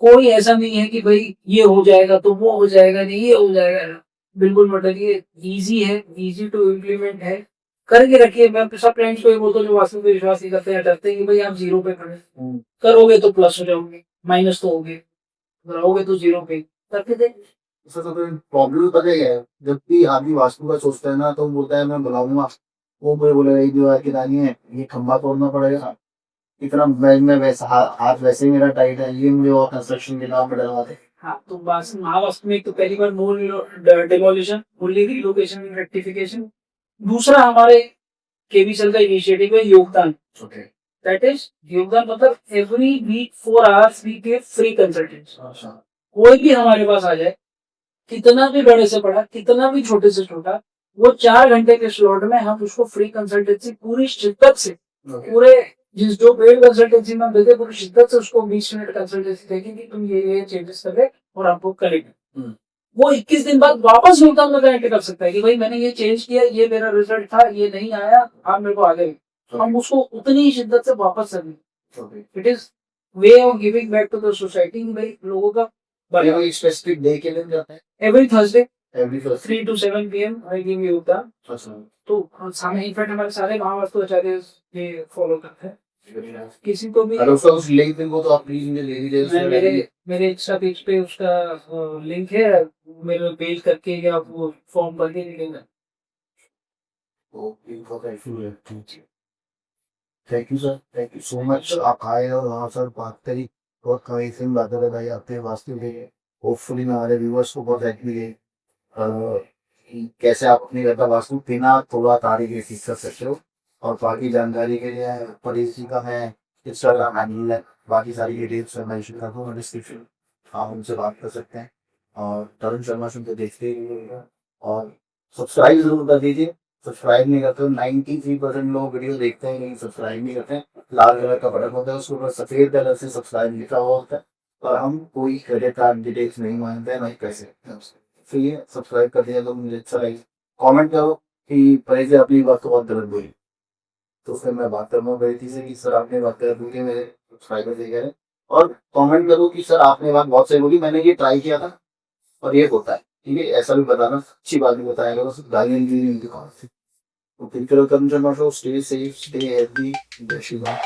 कोई ऐसा नहीं है कि भाई ये हो जाएगा तो वो हो जाएगा, नहीं ये हो जाएगा, बिल्कुल मत डरिए। इजी है, इजी टू इम्प्लीमेंट है, करके रखिए। मैं सब क्लाइंट्स को ये बोलता हूँ जो वास्तु पे विश्वास नहीं करते हैं, डरते हैं कि भाई आप जीरो पे खड़े, करोगे तो प्लस हो जाओगे, माइनस तो होगे, रहोगे तो जीरो पे, करके देख। इससे तो प्रॉब्लम पता ही है, जब भी आदमी वास्तु का सोचता है ना तो वो बोलता है मैं बुलाऊंगा, वो मुझे बोलेगा एक दीवार की रानी है, ये खंबा तोड़ना पड़ेगा, इतना मैं वैसा हाथ वैसे ही मेरा टाइट है, ये मुझे और कंस्ट्रक्शन के काम में डरवा दे। हाँ तो महावास्तु में एक तो पहली बार no demolition, only relocation and rectification. दूसरा हमारे केबीसीएल का इनिशिएटिव है योगदान। ओके, दैट इज योगदान, मतलब every week 4 hours we give free consultancy. अच्छा, कोई भी हमारे पास आ जाए, कितना भी बड़े से बड़ा, कितना भी छोटे से छोटा, वो 4 घंटे के स्लॉट में हम उसको फ्री कंसल्टेंसी पूरी शिद्दत से, पूरे जिस जो पेड कंसल्टेंसी में देते पूरी शिद्दत से उसको 20 मिनट कंसल्टेंसी देंगे कि तुम ये चेंजेस कर ले और आपको करेंगे। वो 21 दिन बाद वापस योगदान में कनेक्ट कर सकता है कि भाई मैंने ये चेंज किया, ये मेरा रिजल्ट था, ये नहीं आया, आप मेरे को आ गए। हम उसको उतनी ही शिद्दत से वापस करेंगे। It is way of giving back to the society. भाई लोगों का स्पेसिफिक डे के लिए जाते हैं every Thursday every first. 3 to 7 PM I give योगदान। अच्छा, तो सामने इनफैक्ट हमारे सारे महावास्तु आचार्य ये फॉलो करते हैं। किसी को भी अगर उसका उस लिंक को तो आप प्लीज मुझे ले लीजिए, उसमें मेरे इंस्टा पेज पे उसका लिंक है, मेरे पेज करके या वो फॉर्म भर के निकलेगा। Thank you sir, thank you so much. आप आए और वहाँ सर बात करी, बहुत अमेजिंग बातें बताई आपने वास्तु के लिए। होपफुली हमारे व्यूवर्स को बहुत हेल्प मिली कि कैसे आप अपने घर का वास्तु बिना थोड़ा तारीख सीख कर सकते हो। और बाकी जानकारी के लिए परेश जी का मैं इंस्टाग्राम हैंडल है, बाकी सारी डिटेल्स मैं मेंशन कर दूँगा डिस्क्रिप्शन, आप उनसे बात कर सकते हैं। और तरुण शर्मा शो को देखते रहिएगा और सब्सक्राइब जरूर कर दीजिए। सब्सक्राइब नहीं करते हो, 93% लोग वीडियो देखते हैं लेकिन सब्सक्राइब नहीं करते हैं। लाल कलर का बटन होता है, उसके ऊपर सफेद कलर से सब्सक्राइब लिखा हुआ होता है, और हम कोई क्रेडिट कार्ड डिटेल्स नहीं मांगते हैं, नहीं पैसे। फिर ये सब्सक्राइब कर दिया तो मुझे अच्छा लगे। कमेंट करो कि पहले अपनी बात तो बहुत गलत बोली, तो फिर मैं बात करूँगा बेटी से कि सर आपने बात कर दूँगी मेरे सब्सक्राइबर से कह रहे। और कमेंट करो कि सर आपने बात बहुत सही बोली, मैंने ये ट्राई किया था और ये होता है, ठीक है, ऐसा भी बताना, अच्छी बात भी बताया करो, सिर्फ गालियाँ नहीं उनकी कौन सी। तो फिर करो, स्टे सेफ, स्टे हेल्दी, जय श्री राम।